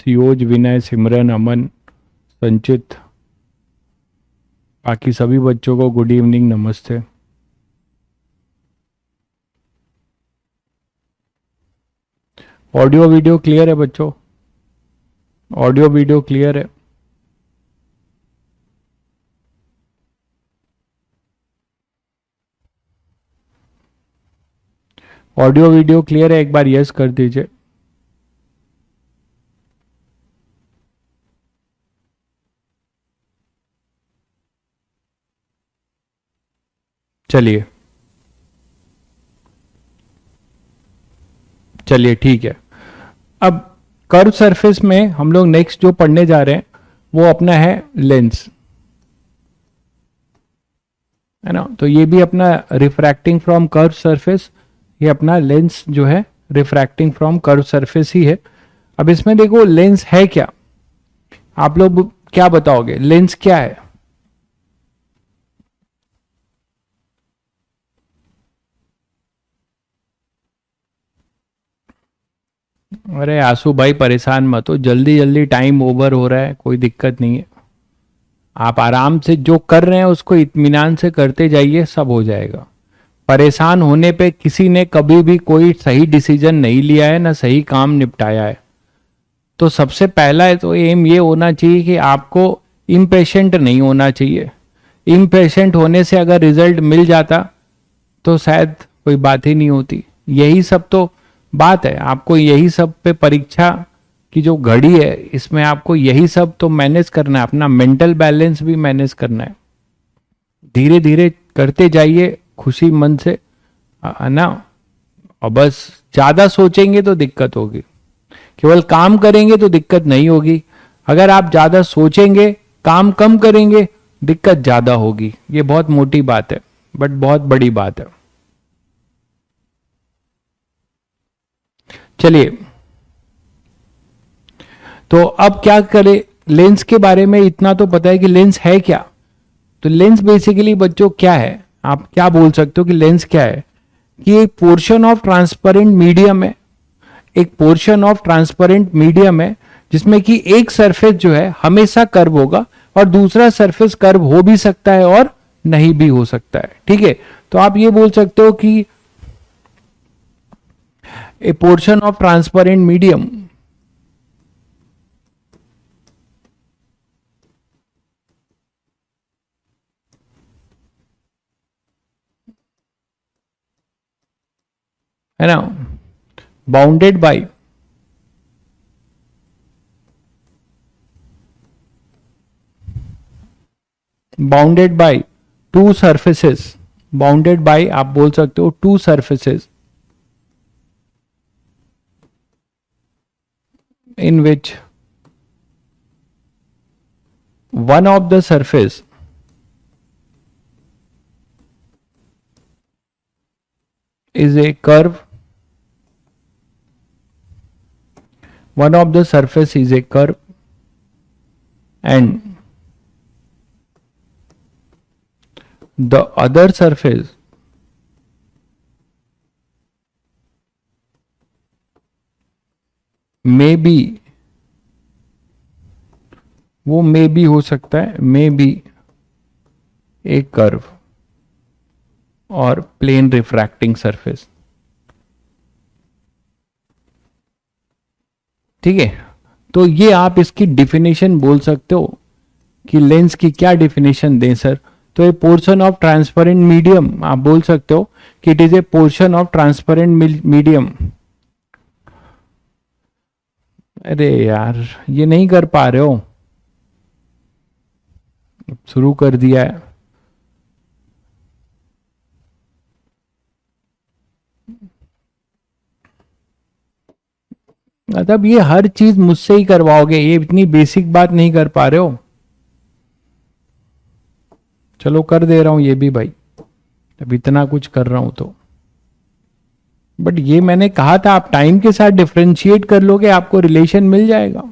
CEOs, विनय, सिमरन, अमन, संचित, बाकी सभी बच्चों को गुड इवनिंग, नमस्ते। ऑडियो वीडियो क्लियर है बच्चों? ऑडियो वीडियो क्लियर है? ऑडियो वीडियो क्लियर है? एक बार यस कर दीजिए। चलिए चलिए ठीक है। अब कर्व सरफेस में हम लोग नेक्स्ट जो पढ़ने जा रहे हैं वो अपना है लेंस, है ना। तो ये भी अपना रिफ्रैक्टिंग फ्रॉम कर्व सरफेस, ये अपना लेंस जो है रिफ्रैक्टिंग फ्रॉम कर्व सरफेस ही है। अब इसमें देखो लेंस है क्या, आप लोग क्या बताओगे लेंस क्या है? अरे आंसू भाई परेशान मत हो, जल्दी जल्दी टाइम ओवर हो रहा है, कोई दिक्कत नहीं है। आप आराम से जो कर रहे हैं उसको इत्मीनान से करते जाइए, सब हो जाएगा। परेशान होने पे किसी ने कभी भी कोई सही डिसीजन नहीं लिया है, ना सही काम निपटाया है। तो सबसे पहला है तो एम ये होना चाहिए कि आपको इम्पेशेंट नहीं होना चाहिए। इम्पेशेंट होने से अगर रिजल्ट मिल जाता तो शायद कोई बात ही नहीं होती। यही सब तो बात है, आपको यही सब पे परीक्षा की जो घड़ी है इसमें आपको यही सब तो मैनेज करना है, अपना मेंटल बैलेंस भी मैनेज करना है। धीरे धीरे करते जाइए खुशी मन से, है ना। और बस ज्यादा सोचेंगे तो दिक्कत होगी, केवल काम करेंगे तो दिक्कत नहीं होगी। अगर आप ज्यादा सोचेंगे, काम कम करेंगे, दिक्कत ज्यादा होगी। ये बहुत मोटी बात है बट बहुत बड़ी बात है। चलिए, तो अब क्या करें? लेंस के बारे में इतना तो पता है कि लेंस है क्या। तो लेंस बेसिकली बच्चों क्या है, आप क्या बोल सकते हो कि लेंस क्या है? कि एक पोर्शन ऑफ ट्रांसपेरेंट मीडियम है, एक पोर्शन ऑफ ट्रांसपेरेंट मीडियम है जिसमें कि एक सरफेस जो है हमेशा कर्व होगा और दूसरा सरफेस कर्व हो भी सकता है और नहीं भी हो सकता है। ठीक है, तो आप ये बोल सकते हो कि ए पोर्शन ऑफ ट्रांसपेरेंट मीडियम है ना, bounded by two surfaces, bounded by आप बोल सकते हो to surfaces in which one of the surface is a curve, one of the surface is a curve and the other surface may be, वो मे भी हो सकता है, मे बी ए कर्व और प्लेन रिफ्रैक्टिंग सरफेस। ठीक है, तो ये आप इसकी डिफिनेशन बोल सकते हो कि लेंस की क्या डिफिनेशन दें सर। तो ए पोर्शन ऑफ ट्रांसपेरेंट मीडियम आप बोल सकते हो कि it is a portion of transparent medium. अरे यार ये नहीं कर पा रहे हो, शुरू कर दिया है। मतलब ये हर चीज मुझसे ही करवाओगे, ये इतनी बेसिक बात नहीं कर पा रहे हो। चलो कर दे रहा हूं ये भी भाई, अब इतना कुछ कर रहा हूं तो। बट ये मैंने कहा था आप टाइम के साथ डिफरेंशिएट कर लोगे, आपको रिलेशन मिल जाएगा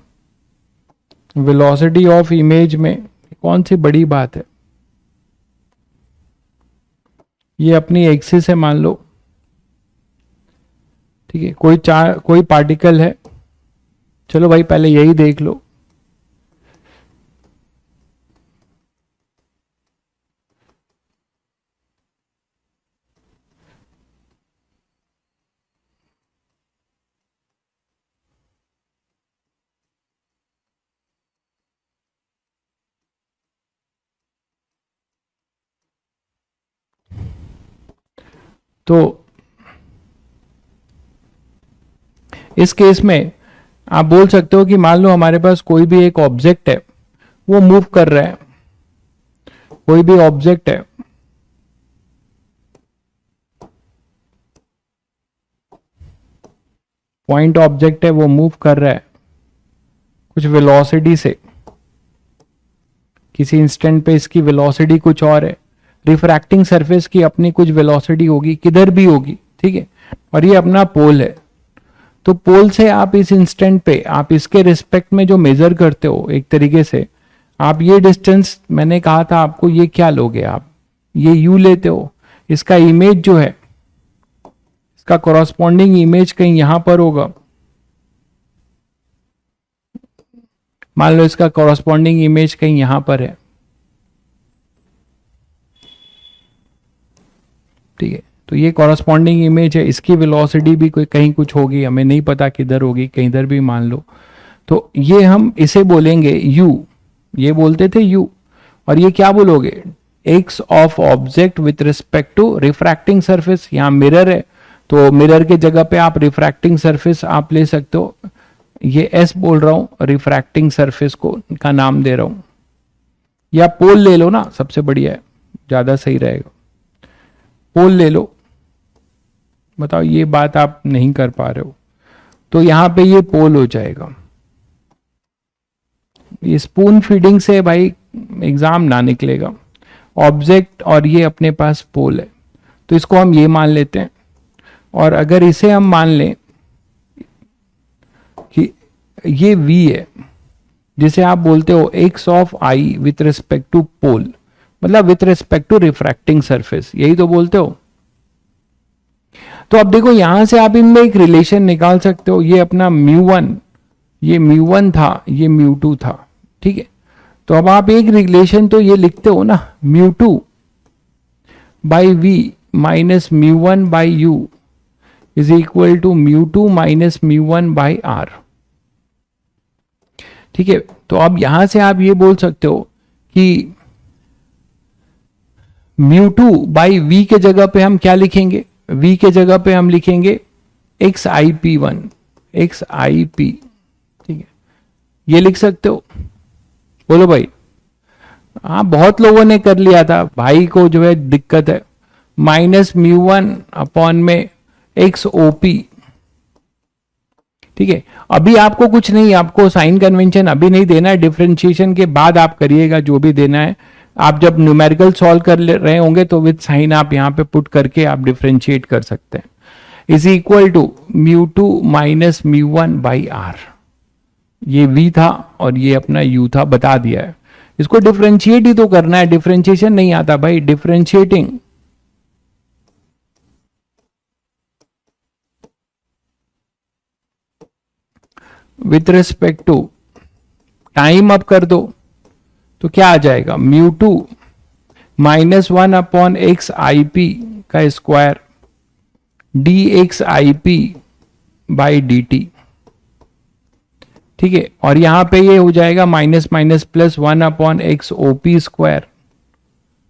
वेलोसिटी ऑफ इमेज में। कौन सी बड़ी बात है, ये अपनी एक्सिस है मान लो। ठीक है, कोई पार्टिकल है चलो भाई पहले यही देख लो। तो इस केस में आप बोल सकते हो कि मान लो हमारे पास कोई भी एक ऑब्जेक्ट है, वो मूव कर रहा है। कोई भी ऑब्जेक्ट है, पॉइंट ऑब्जेक्ट है, वो मूव कर रहा है कुछ वेलोसिटी से। किसी इंस्टेंट पे इसकी वेलोसिटी कुछ और है, रिफ्रैक्टिंग सरफेस की अपनी कुछ वेलोसिटी होगी, किधर भी होगी, ठीक है। और ये अपना पोल है। तो पोल से आप इस इंस्टेंट पे आप इसके रिस्पेक्ट में जो मेजर करते हो, एक तरीके से आप ये डिस्टेंस, मैंने कहा था आपको, ये क्या लोगे आप, ये यू लेते हो। इसका इमेज जो है, इसका कॉरस्पॉन्डिंग इमेज कहीं यहां पर होगा। मान लो इसका कॉरस्पॉन्डिंग इमेज कहीं यहां पर है, ठीक है। तो ये कॉरस्पॉन्डिंग इमेज है, इसकी वेलोसिटी भी कोई कहीं कुछ होगी, हमें नहीं पता किधर होगी, कहीं इधर भी मान लो। तो ये हम इसे बोलेंगे u, ये बोलते थे u। और ये क्या बोलोगे, x of object with respect to refracting surface. यहां मिरर है, तो मिरर के जगह पे आप रिफ्रैक्टिंग सरफेस आप ले सकते हो। ये s बोल रहा हूं, रिफ्रैक्टिंग सरफेस को का नाम दे रहा हूं। या पोल ले लो ना, सबसे बढ़िया है, ज्यादा सही रहेगा। पोल ले लो। बताओ, ये बात आप नहीं कर पा रहे हो, तो यहां पे ये पोल हो जाएगा। ये स्पून फीडिंग से भाई एग्जाम ना निकलेगा। ऑब्जेक्ट और ये अपने पास पोल है, तो इसको हम ये मान लेते हैं। और अगर इसे हम मान लें कि ये v है, जिसे आप बोलते हो x of i with respect to pole, मतलब with respect to refracting surface, यही तो बोलते हो। तो अब देखो, यहां से आप इनमें एक रिलेशन निकाल सकते हो। ये अपना μ1, ये μ1 था, ये μ2 था, ठीक है। तो अब आप एक रिलेशन तो ये लिखते हो ना, μ2 by we minus μ1 by u is equal to μ2 minus μ1 by R, ठीक है। तो अब यहां से आप ये बोल सकते हो कि μ2 बाई वी के जगह पे हम क्या लिखेंगे, v के जगह पे हम लिखेंगे xip1, xip, ठीक है। ये लिख सकते हो, बोलो भाई। हाँ, बहुत लोगों ने कर लिया था, भाई को जो है दिक्कत है। माइनस μ1 अपॉन में xop, ठीक है। अभी आपको कुछ नहीं, आपको साइन कन्वेंशन अभी नहीं देना है, डिफरेंशिएशन के बाद आप करिएगा जो भी देना है। आप जब न्यूमेरिकल सॉल्व कर रहे होंगे तो विद साइन आप यहां पे पुट करके आप डिफरेंशिएट कर सकते हैं। Is equal to μ2 minus μ1 by R. ये v था और ये अपना u था, बता दिया है। इसको डिफरेंशिएट ही तो करना है, डिफरेंशिएशन नहीं आता भाई, differentiating with respect to time up कर दो, तो क्या आ जाएगा, μ2 minus 1 upon X I P का square D X I P by D T, ठीक है। और यहां पे ये हो जाएगा minus minus plus 1 upon X OP square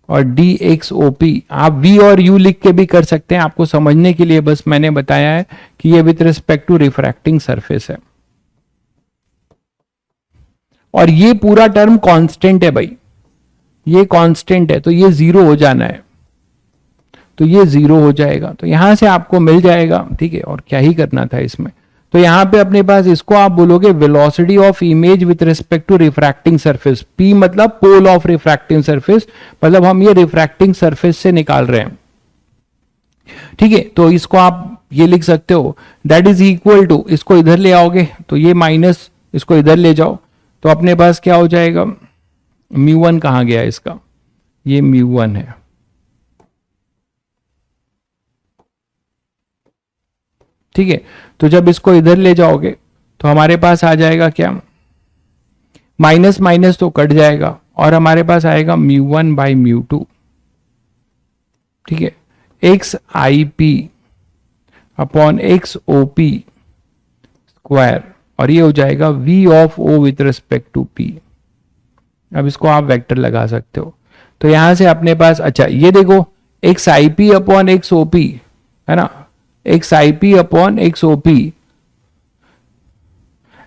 और डी एक्स ओपी। आप v और u लिख के भी कर सकते हैं, आपको समझने के लिए बस मैंने बताया है कि ये with respect to refracting surface है। और ये पूरा टर्म कांस्टेंट है भाई, ये कांस्टेंट है, तो ये जीरो हो जाना है, तो ये जीरो हो जाएगा। तो यहां से आपको मिल जाएगा, ठीक है। और क्या ही करना था इसमें, तो यहां पे अपने पास इसको आप बोलोगे velocity of image with respect to refracting surface. p मतलब पोल ऑफ रिफ्रैक्टिंग सरफेस, मतलब हम ये रिफ्रैक्टिंग सरफेस से निकाल रहे हैं, ठीक है। तो इसको आप ये लिख सकते हो, दैट इज इक्वल टू, इसको इधर ले आओगे तो ये माइनस, इसको इधर ले जाओ तो अपने पास क्या हो जाएगा, μ1 कहां गया इसका, ये μ1 है, ठीक है। तो जब इसको इधर ले जाओगे तो हमारे पास आ जाएगा क्या, माइनस माइनस तो कट जाएगा और हमारे पास आएगा μ1/μ2। ठीक है, X I P upon X O P square, और ये हो जाएगा v of o with respect to p। अब इसको आप वेक्टर लगा सकते हो। तो यहां से अपने पास, अच्छा ये देखो, X I P upon X O P है ना, X I P upon X O P,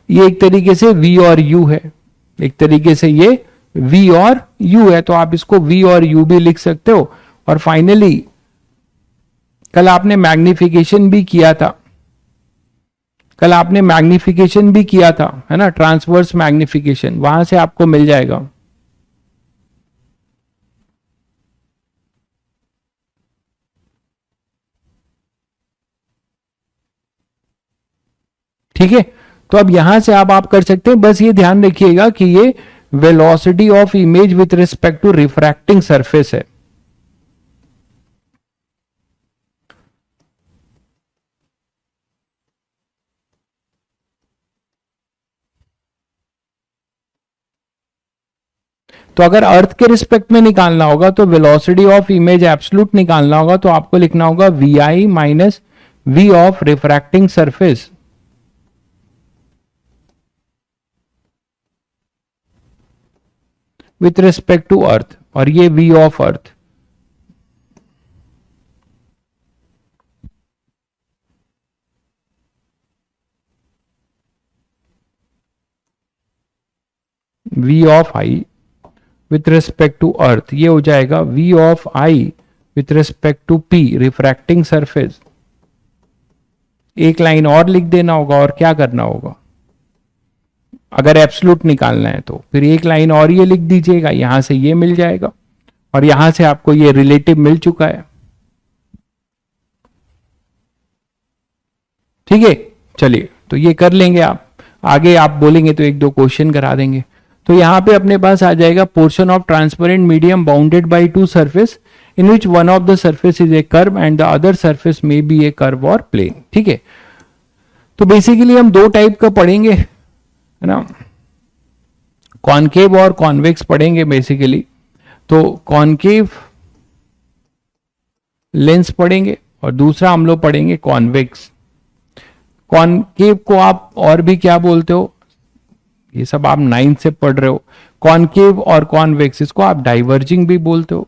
ये एक तरीके से v और u है, एक तरीके से ये v और u है, तो आप इसको v और u भी लिख सकते हो। और फाइनली कल आपने मैग्निफिकेशन भी किया था, कल आपने मैग्निफिकेशन भी किया था है ना, ट्रांसवर्स मैग्निफिकेशन, वहां से आपको मिल जाएगा। ठीक है, तो अब यहां से आप कर सकते हैं, बस ये ध्यान रखिएगा कि ये velocity of image with respect to refracting surface है। तो अगर अर्थ के रिस्पेक्ट में निकालना होगा तो वेलोसिटी ऑफ इमेज एब्सोल्यूट निकालना होगा, तो आपको लिखना होगा V I minus V of refracting surface with respect to earth, और ये V of earth. V of I with respect to earth, ये हो जाएगा V of I with respect to P refracting surface. एक लाइन और लिख देना होगा, और क्या करना होगा, अगर एब्सोल्यूट निकालना है तो फिर एक लाइन और ये लिख दीजिएगा, यहां से ये मिल जाएगा और यहां से आपको ये रिलेटिव मिल चुका है। ठीक है, चलिए तो ये कर लेंगे, आप आगे आप बोलेंगे तो एक दो क्वेश्चन करा देंगे। तो यहां पे अपने पास आ जाएगा portion of transparent medium bounded by two surface in which one of the surface is a curve and the other surface में बी ए कर्व और प्लेन। ठीक है, तो बेसिकली हम दो टाइप का पढ़ेंगे है ना, कॉनकेव और कॉन्वेक्स पढ़ेंगे बेसिकली। तो कॉनकेव लेंस पढ़ेंगे और दूसरा हम लोग पढ़ेंगे कॉन्वेक्स। कॉनकेव को आप और भी क्या बोलते हो, ये सब आप 9th से पढ़ रहे हो। कॉनकेव और कॉन्वेक्स, इसको आप डाइवर्जिंग भी बोलते हो।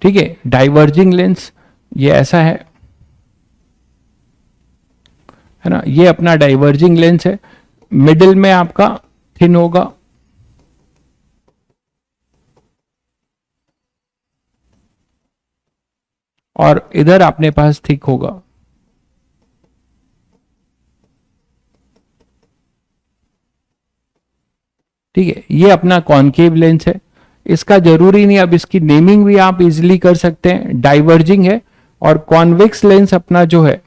ठीक है, डाइवर्जिंग लेंस ये ऐसा है ना, ये अपना डाइवर्जिंग लेंस है, मिडिल में आपका थिन होगा और इधर अपने पास थिक होगा। ठीक है, ये अपना कॉनकेव लेंस है। इसका जरूरी नहीं, अब इसकी नेमिंग भी आप इजीली कर सकते हैं, डाइवर्जिंग है। और कॉन्वेक्स लेंस अपना जो है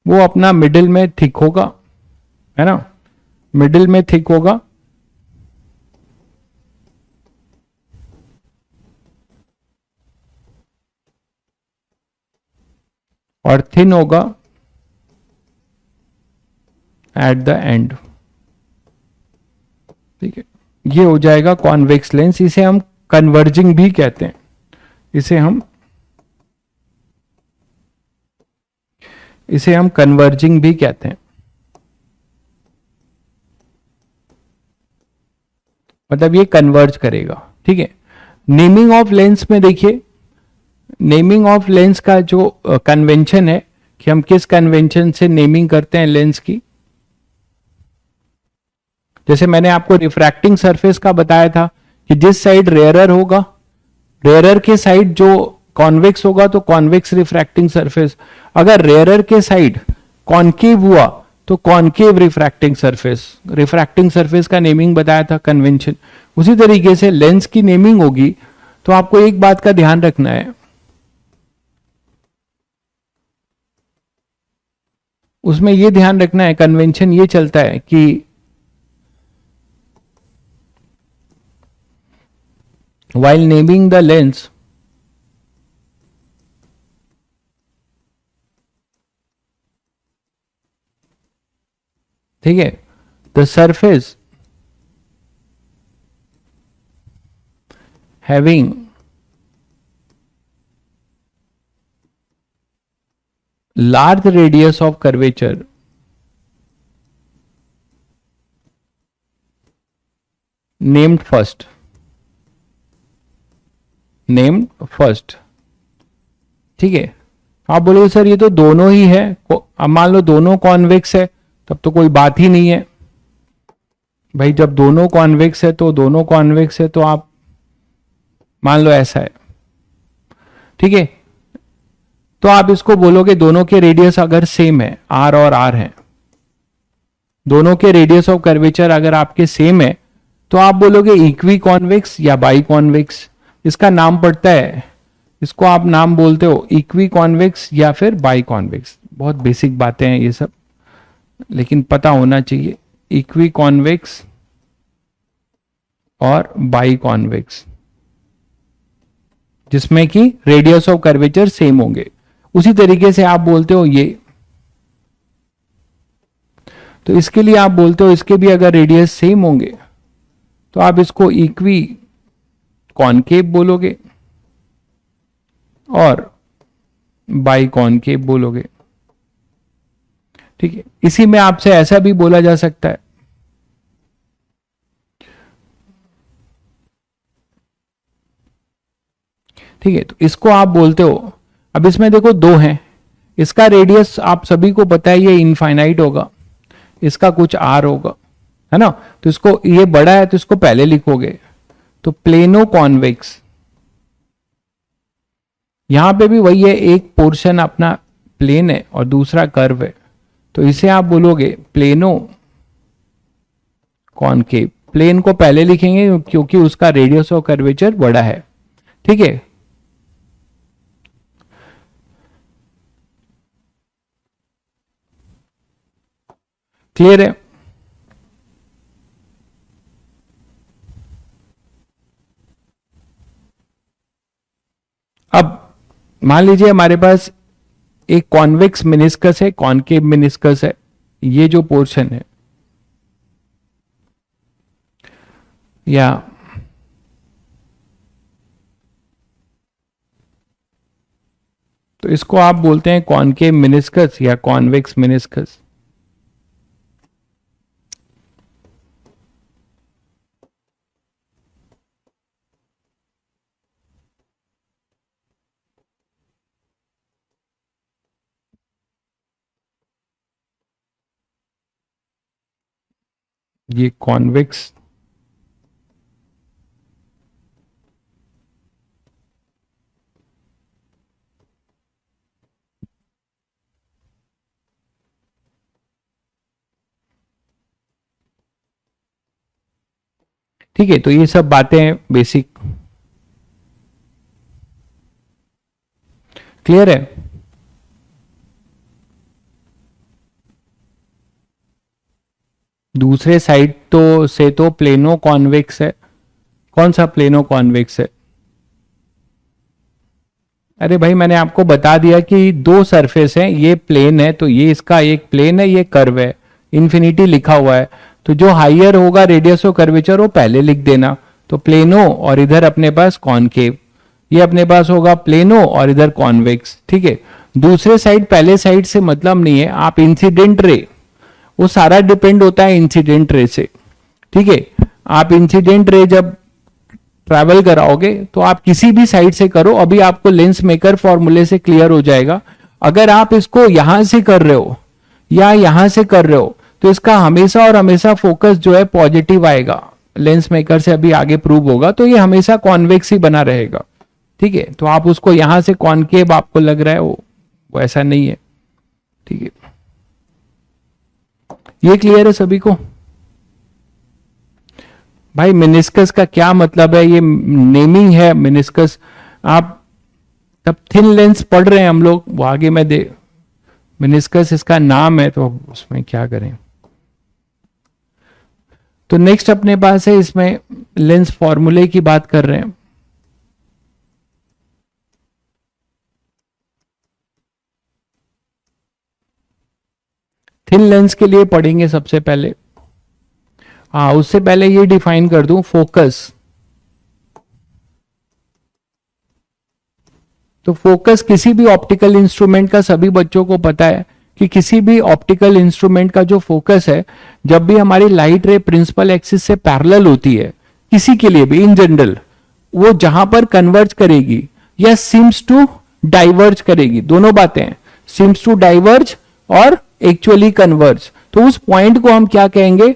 वो अपना मिडिल में थिक होगा है ना, मिडिल में थिक होगा और थिन होगा एट द एंड। ठीक है, ये हो जाएगा कॉन्वेक्स लेंस। इसे हम कन्वर्जिंग भी कहते हैं, इसे हम कन्वर्जिंग भी कहते हैं, मतलब ये कन्वर्ज करेगा। ठीक है, नेमिंग ऑफ लेंस में देखिए, नेमिंग ऑफ लेंस का जो कन्वेंशन है कि हम किस कन्वेंशन से नेमिंग करते हैं लेंस की। जैसे मैंने आपको रिफ्रैक्टिंग सरफेस का बताया था कि जिस साइड रेयरर होगा, रेयरर के साइड जो कॉन्वेक्स होगा तो कॉन्वेक्स रिफ्रैक्टिंग सरफेस, अगर रेयरर के साइड कॉनकेव हुआ तो concave refracting surface. Refracting surface का नेमिंग बताया था, कन्वेंशन। उसी तरीके से लेंस की नेमिंग होगी। तो आपको एक बात का ध्यान रखना है, उसमें यह ध्यान रखना है, कन्वेंशन ये चलता है कि while naming the lens, ठीक है, the surface having large radius of curvature named first, named first, ठीक है। आप बोलोगे सर ये तो दोनों ही है, अब मान लो दोनों कॉन्वेक्स है, तब तो कोई बात ही नहीं है भाई। जब दोनों कॉन्वेक्स है तो दोनों कॉन्वेक्स है, तो आप मान लो ऐसा है, ठीक है। तो आप इसको बोलोगे दोनों के रेडियस अगर सेम है, आर और आर है, दोनों के रेडियस ऑफ कर्वेचर अगर आपके सेम है, तो आप बोलोगे इक्वी कॉन्वेक्स या बाई कॉन्वेक्स। इसका नाम पड़ता है, इसको आप नाम बोलते हो इक्वी कॉन्वेक्स या फिर बाई कॉन्वेक्स। बहुत बेसिक बातें हैं ये सब, लेकिन पता होना चाहिए। इक्वी कॉन्वेक्स और बाई कॉन्वेक्स, जिसमें कि रेडियस ऑफ कर्वेचर सेम होंगे। उसी तरीके से आप बोलते हो ये, तो इसके लिए आप बोलते हो इसके भी अगर रेडियस सेम होंगे तो आप इसको इक्वी कॉनकेव बोलोगे और बाई कॉनकेव बोलोगे, ठीक है। इसी में आपसे ऐसा भी बोला जा सकता है, ठीक है। तो इसको आप बोलते हो, अब इसमें देखो दो हैं, इसका रेडियस आप सभी को पता है ये इनफाइनाइट होगा, इसका कुछ आर होगा, है ना। तो इसको, ये बड़ा है तो इसको पहले लिखोगे, तो प्लेनो कॉन्वेक्स। यहां पे भी वही है, एक पोर्शन अपना प्लेन है और दूसरा कर्व है, तो इसे आप बोलोगे प्लेनो कॉनकेव। प्लेन को पहले लिखेंगे क्योंकि उसका रेडियस ऑफ कर्वेचर बड़ा है, ठीक है। क्लियर है? अब मान लीजिए हमारे पास एक कॉन्वेक्स मेनिस्कस है, कॉनकेव मेनिस्कस है, ये जो पोर्शन है, या तो इसको आप बोलते हैं कॉनकेव मेनिस्कस या कॉन्वेक्स मेनिस्कस। ये कॉन्वेक्स ठीक है। तो ये सब बातें बेसिक क्लियर है। दूसरे साइड तो से तो प्लेनो कॉन्वेक्स है। कौन सा प्लेनो कॉन्वेक्स है? अरे भाई मैंने आपको बता दिया कि दो सरफेस हैं, ये प्लेन है तो ये इसका एक प्लेन है, ये कर्व है, इन्फिनिटी लिखा हुआ है। तो जो हाइयर होगा रेडियस ऑफ कर्वेचर वो पहले लिख देना, तो प्लेनो और इधर अपने पास कॉनकेव, ये अपने पास होगा प्लेनो और इधर कॉन्वेक्स, ठीक है। दूसरे साइड पहले साइड से मतलब नहीं है, आप इंसिडेंट रे, वो सारा डिपेंड होता है इंसिडेंट रे से, ठीक है। आप इंसिडेंट रे जब ट्रैवल कराओगे तो आप किसी भी साइड से करो, अभी आपको लेंस मेकर फॉर्मूले से क्लियर हो जाएगा। अगर आप इसको यहां से कर रहे हो या यहां से कर रहे हो तो इसका हमेशा और हमेशा फोकस जो है पॉजिटिव आएगा, लेंस मेकर से अभी आगे प्रूव होगा, तो ये हमेशा कॉन्वेक्स ही बना रहेगा, ठीक है। तो आप उसको यहां से कॉनकेव आपको लग रहा है, वो ऐसा नहीं है, ठीक है। ये क्लियर है सभी को? भाई मेनिस्कस का क्या मतलब है, ये नेमिंग है मेनिस्कस। आप तब थिन लेंस पढ़ रहे हैं हम लोग, वो आगे में दे, मेनिस्कस इसका नाम है तो उसमें क्या करें। तो नेक्स्ट अपने पास है, इसमें लेंस फॉर्मूले की बात कर रहे हैं। थिन लेंस के लिए पढ़ेंगे सबसे पहले। हाँ, उससे पहले ये डिफाइन कर दूं, फोकस। तो फोकस किसी भी ऑप्टिकल इंस्ट्रूमेंट का, सभी बच्चों को पता है कि किसी भी ऑप्टिकल इंस्ट्रूमेंट का जो फोकस है, जब भी हमारी लाइट रे प्रिंसिपल एक्सिस से पैरेलल होती है, किसी के लिए भी इन जनरल, वो जहां पर कन्वर्ज करेगी या सिम्स टू डाइवर्ज करेगी, दोनों बातें हैं, सिम्स टू डाइवर्ज और एक्चुअली कन्वर्ज, तो उस पॉइंट को हम क्या कहेंगे,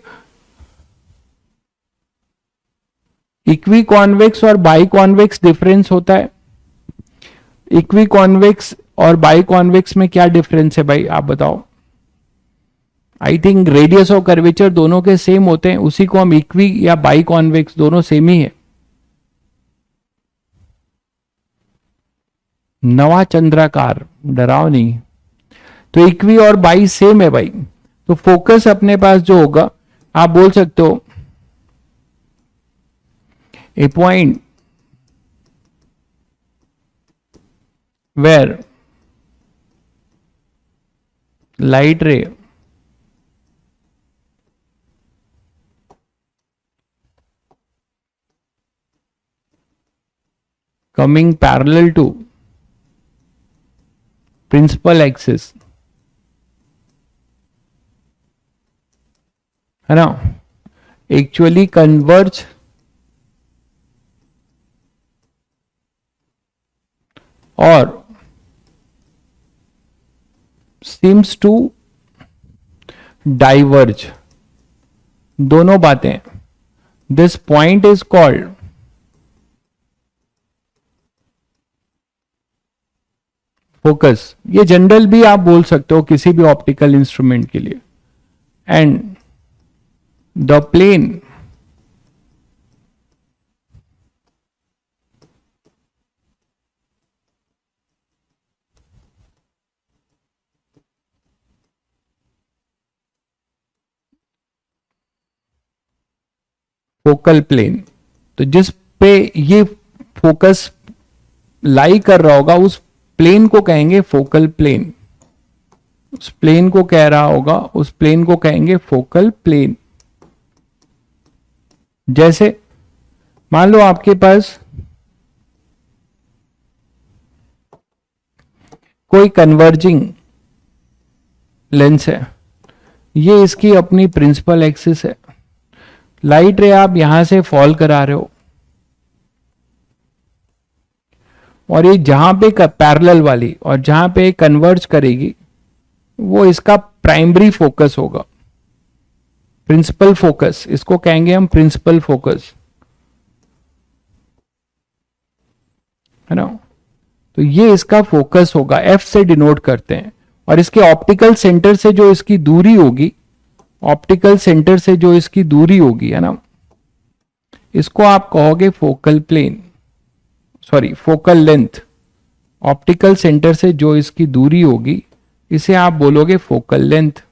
इक्वी कॉन्वेक्स और बाई कॉन्वेक्स डिफरेंस होता है। इक्वी कॉन्वेक्स और बाई कॉन्वेक्स में क्या डिफरेंस है भाई, आप बताओ। आई थिंक रेडियस और कर्वेचर दोनों के सेम होते हैं, उसी को हम इक्वी या बाई कॉन्वेक्स, दोनों सेम ही है। नवा चंद्राकार, डराओ नहीं। तो इक्वी और बाई सेम है भाई। तो फोकस अपने पास जो होगा, आप बोल सकते हो ए point where light ray coming parallel to principal axis, है ना, एक्चुअली कन्वर्ज और seems to diverge, दोनों बातें, this point is called focus. ये जनरल भी आप बोल सकते हो किसी भी ऑप्टिकल इंस्ट्रूमेंट के लिए। And the plane focal plane, तो जिस पे ये फोकस लाई कर रहा होगा, उस प्लेन को कहेंगे फोकल प्लेन। उस प्लेन को कह रहा होगा, उस प्लेन को कहेंगे फोकल प्लेन। जैसे मान लो आपके पास कोई कन्वर्जिंग लेंस है, ये इसकी अपनी प्रिंसिपल एक्सिस है, लाइट रे आप यहां से फॉल करा रहे हो, और ये जहां पे पैरेलल वाली और जहां पे कन्वर्ज करेगी, वो इसका प्राइमरी फोकस होगा, प्रिंसिपल फोकस, इसको कहेंगे हम प्रिंसिपल फोकस, है ना। तो ये इसका फोकस होगा, एफ से डिनोट करते हैं। और इसके ऑप्टिकल सेंटर से जो इसकी दूरी होगी, ऑप्टिकल सेंटर से जो इसकी दूरी होगी, है ना, इसको आप कहोगे focal plane, sorry focal length. Optical centre से जो इसकी दूरी होगी, इसे आप बोलोगे फोकल लेंथ।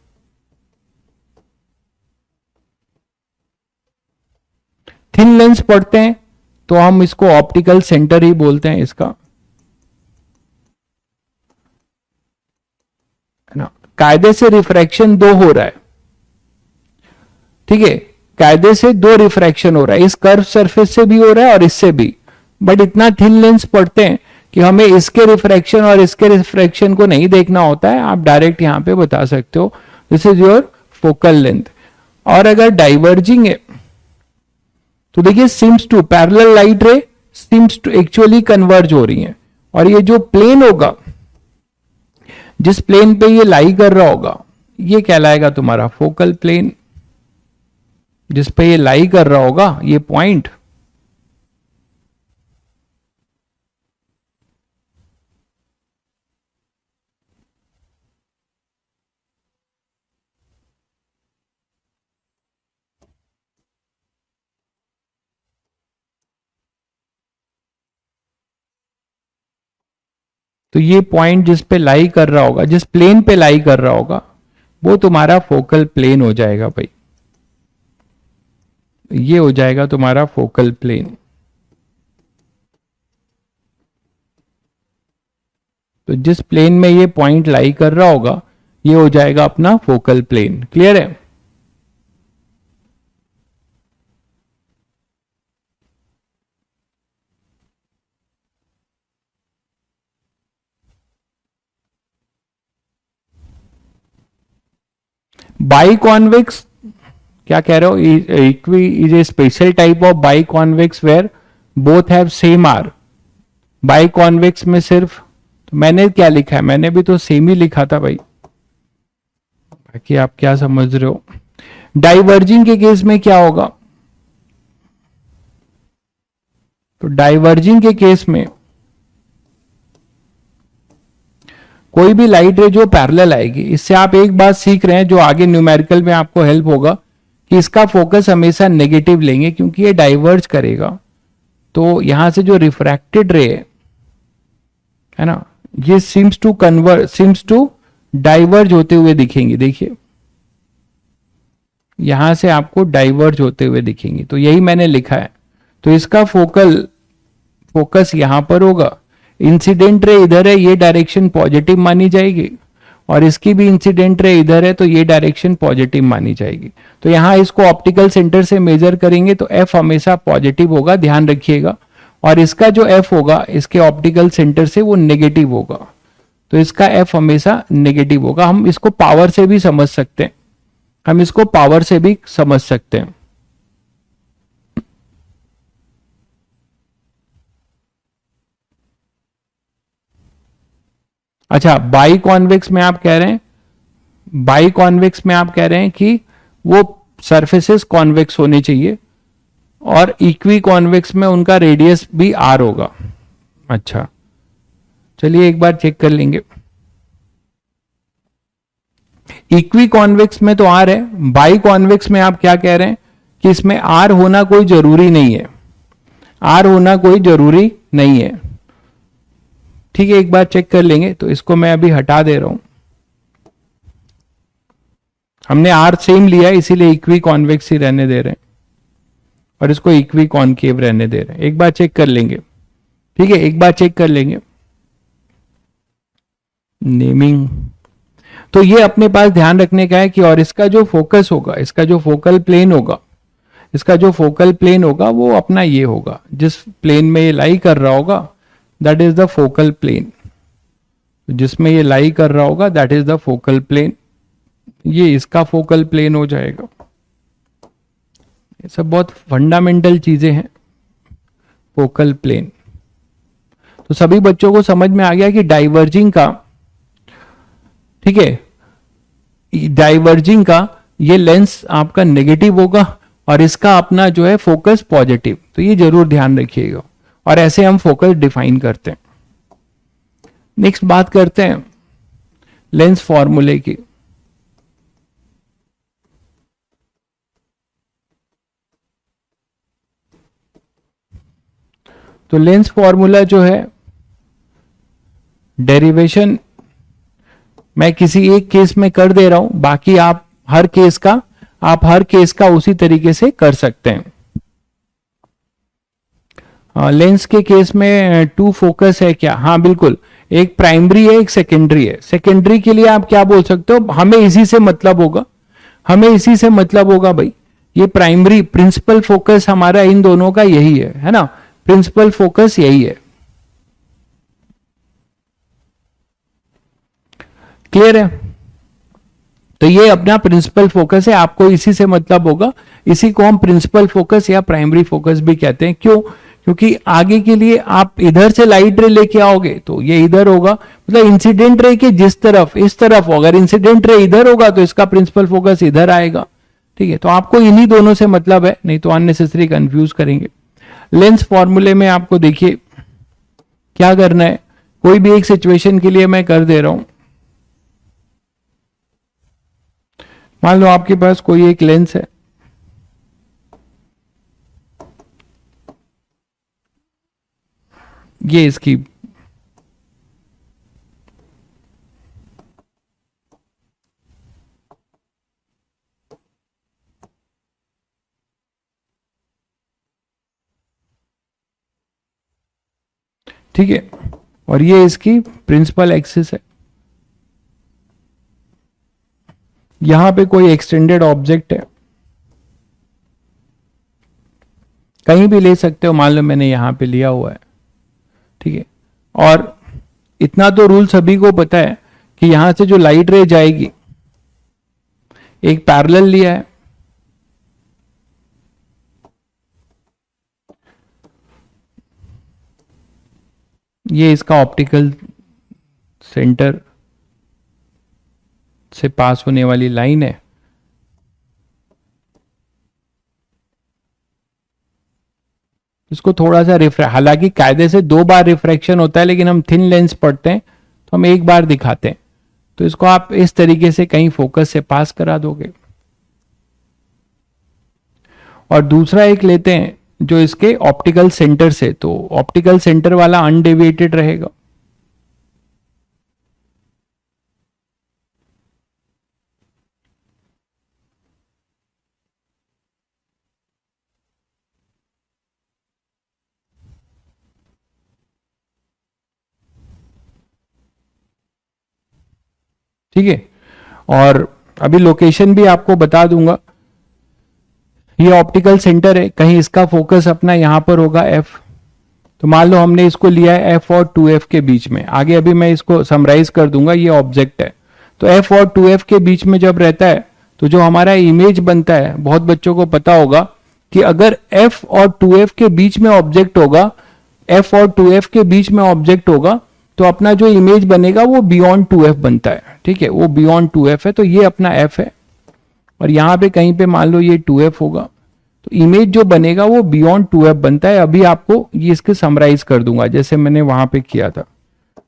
थिन लेंस पढ़ते हैं तो हम इसको ऑप्टिकल सेंटर ही बोलते हैं इसका, है ना। कायदे से रिफ्रैक्शन दो हो रहा है, ठीक है, कायदे से दो रिफ्रैक्शन हो रहा है, इस कर्व सरफेस से भी हो रहा है और इससे भी, बट इतना थिन लेंस पढ़ते हैं कि हमें इसके रिफ्रैक्शन और इसके रिफ्रैक्शन को नहीं देखना होता है, आप डायरेक्ट यहां पे बता सकते हो this is your focal length. और अगर डाइवर्जिंग है तो देखिए seems to parallel light ray seems to actually converge हो रही है, और ये जो प्लेन होगा, जिस प्लेन पे ये लाई कर रहा होगा, ये कहलाएगा तुम्हारा फोकल प्लेन, जिस पे ये लाई कर रहा होगा ये पॉइंट। तो ये पॉइंट जिस पे लाई कर रहा होगा, जिस प्लेन पे लाई कर रहा होगा, वो तुम्हारा फोकल प्लेन हो जाएगा भाई, ये हो जाएगा तुम्हारा फोकल प्लेन। तो जिस प्लेन में ये पॉइंट लाई कर रहा होगा, ये हो जाएगा अपना फोकल प्लेन। क्लियर है? बाइकॉन्वेक्स क्या कह रहे हो? Equi is a special type of biconvex where both have same R. Biconvex में सिर्फ, तो मैंने क्या लिखा है? मैंने भी तो सेम ही लिखा था भाई, बाकी आप क्या समझ रहे हो? डाइवर्जिंग के केस में क्या होगा? तो डाइवर्जिंग के केस में कोई भी लाइट रे जो पैरेलल आएगी, इससे आप एक बात सीख रहे हैं जो आगे न्यूमेरिकल में आपको हेल्प होगा कि इसका फोकस हमेशा नेगेटिव लेंगे क्योंकि ये डाइवर्ज करेगा। तो यहां से जो रिफ्रैक्टेड रे है ना, ये सिम्स टू डाइवर्ज होते हुए दिखेंगे। देखिए यहां से आपको डाइवर्ज होते हुए दिखेंगे, तो यही मैंने लिखा है। तो इसका फोकस यहां पर होगा। इंसिडेंट रे इधर है, ये डायरेक्शन पॉजिटिव मानी जाएगी, और इसकी भी इंसिडेंट रे इधर है तो ये डायरेक्शन पॉजिटिव मानी जाएगी। तो यहां इसको ऑप्टिकल सेंटर से मेजर करेंगे तो एफ हमेशा पॉजिटिव होगा, ध्यान रखिएगा। और इसका जो एफ होगा इसके ऑप्टिकल सेंटर से वो नेगेटिव होगा, तो इसका एफ हमेशा नेगेटिव होगा। हम इसको पावर से भी समझ सकते हैं, हम इसको पावर से भी समझ सकते हैं। अच्छा, बाई कॉन्वेक्स में आप कह रहे हैं, बाई कॉन्वेक्स में आप कह रहे हैं कि वो सरफेसेस कॉन्वेक्स होने चाहिए, और इक्वी कॉन्वेक्स में उनका रेडियस भी आर होगा। अच्छा, चलिए एक बार चेक कर लेंगे। इक्वी कॉन्वेक्स में तो आर है, बाई कॉन्वेक्स में आप क्या कह रहे हैं कि इसमें आर होना कोई जरूरी नहीं है, आर होना कोई जरूरी नहीं है। ठीक है, एक बार चेक कर लेंगे। तो इसको मैं अभी हटा दे रहा हूं, हमने आर सेम लिया है इसीलिए इक्वी कॉन्वेक्स ही रहने दे रहे हैं, और इसको इक्वी कॉनकेव रहने दे रहे हैं। एक बार चेक कर लेंगे, ठीक है, एक बार चेक कर लेंगे। नेमिंग तो ये अपने पास ध्यान रखने का है कि, और इसका जो फोकस होगा, इसका जो फोकल प्लेन होगा, इसका जो फोकल प्लेन होगा वो अपना ये होगा, जिस प्लेन में ये लाई कर रहा होगा that is the focal plane, जिसमें ये लाई कर रहा होगा that is the focal plane, ये इसका फोकल प्लेन हो जाएगा। ये सब बहुत फंडामेंटल चीजें हैं। फोकल प्लेन तो सभी बच्चों को समझ में आ गया कि डाइवर्जिंग का, ठीक है, डाइवर्जिंग का ये लेंस आपका नेगेटिव होगा और इसका अपना जो है फोकस पॉजिटिव, तो ये जरूर ध्यान रखिएगा। और ऐसे हम फोकस डिफाइन करते हैं। नेक्स्ट बात करते हैं लेंस फॉर्मूले की। तो लेंस फॉर्मूला जो है, डेरिवेशन मैं किसी एक केस में कर दे रहा हूं, बाकी आप हर केस का उसी तरीके से कर सकते हैं। लेंस के केस में टू फोकस है क्या? हाँ बिल्कुल, एक प्राइमरी है एक सेकेंडरी है। सेकेंडरी के लिए आप क्या बोल सकते हो, हमें इसी से मतलब होगा, हमें इसी से मतलब होगा भाई। ये प्राइमरी प्रिंसिपल फोकस हमारा इन दोनों का यही है ना, प्रिंसिपल फोकस यही है। क्लियर है? तो ये अपना प्रिंसिपल फोकस है, आपको इसी से मतलब होगा। इसी को हम प्रिंसिपल फोकस या प्राइमरी फोकस भी कहते हैं। क्यों? क्योंकि आगे के लिए आप इधर से लाइट रे लेके आओगे तो ये इधर होगा, मतलब इंसिडेंट रे के जिस तरफ, इस तरफ, अगर इंसिडेंट रे इधर होगा तो इसका प्रिंसिपल फोकस इधर आएगा। ठीक है, तो आपको इन्हीं दोनों से मतलब है, नहीं तो अननेसेसरी कंफ्यूज करेंगे। लेंस फॉर्मूले में आपको देखिए क्या करना है, कोई भी एक सिचुएशन के लिए मैं कर दे रहा हूं। मान लो आपके पास कोई एक लेंस है, ये इसकी ठीक है, और ये इसकी प्रिंसिपल एक्सिस है। यहां पे कोई एक्सटेंडेड ऑब्जेक्ट है, कहीं भी ले सकते हो, मान लो मैंने यहां पे लिया हुआ है, ठीक है। और इतना तो रूल सभी को पता है कि यहां से जो लाइट रे जाएगी, एक पैरेलल लिया है, ये इसका ऑप्टिकल सेंटर से पास होने वाली लाइन है, इसको थोड़ा सा हालांकि कायदे से 2 बार रिफ्रैक्शन होता है, लेकिन हम थिन लेंस पढ़ते हैं तो हम 1 बार दिखाते हैं, तो इसको आप इस तरीके से कहीं फोकस से पास करा दोगे। और दूसरा एक लेते हैं जो इसके ऑप्टिकल सेंटर से, तो ऑप्टिकल सेंटर वाला अनडेविएटेड रहेगा, ठीक है। और अभी लोकेशन भी आपको बता दूंगा, ये ऑप्टिकल सेंटर है, कहीं इसका फोकस अपना यहां पर होगा एफ, तो मान लो हमने इसको लिया है एफ और 2f के बीच में, आगे अभी मैं इसको समराइज कर दूंगा, ये ऑब्जेक्ट है, तो एफ और 2f के बीच में जब रहता है तो जो हमारा इमेज बनता है, बहुत बच्चों को पता होगा कि अगर f और 2f के बीच में ऑब्जेक्ट होगा, f और 2f के बीच में ऑब्जेक्ट होगा, तो अपना जो इमेज बनेगा वो बियॉन्ड 2f बनता है, ठीक है, वो बियॉन्ड 2f है, तो ये अपना f है, और यहां पे कहीं पे मान लो ये 2f होगा, तो इमेज जो बनेगा वो बियॉन्ड 2f बनता है। अभी आपको ये इसके समराइज कर दूंगा जैसे मैंने वहां पे किया था,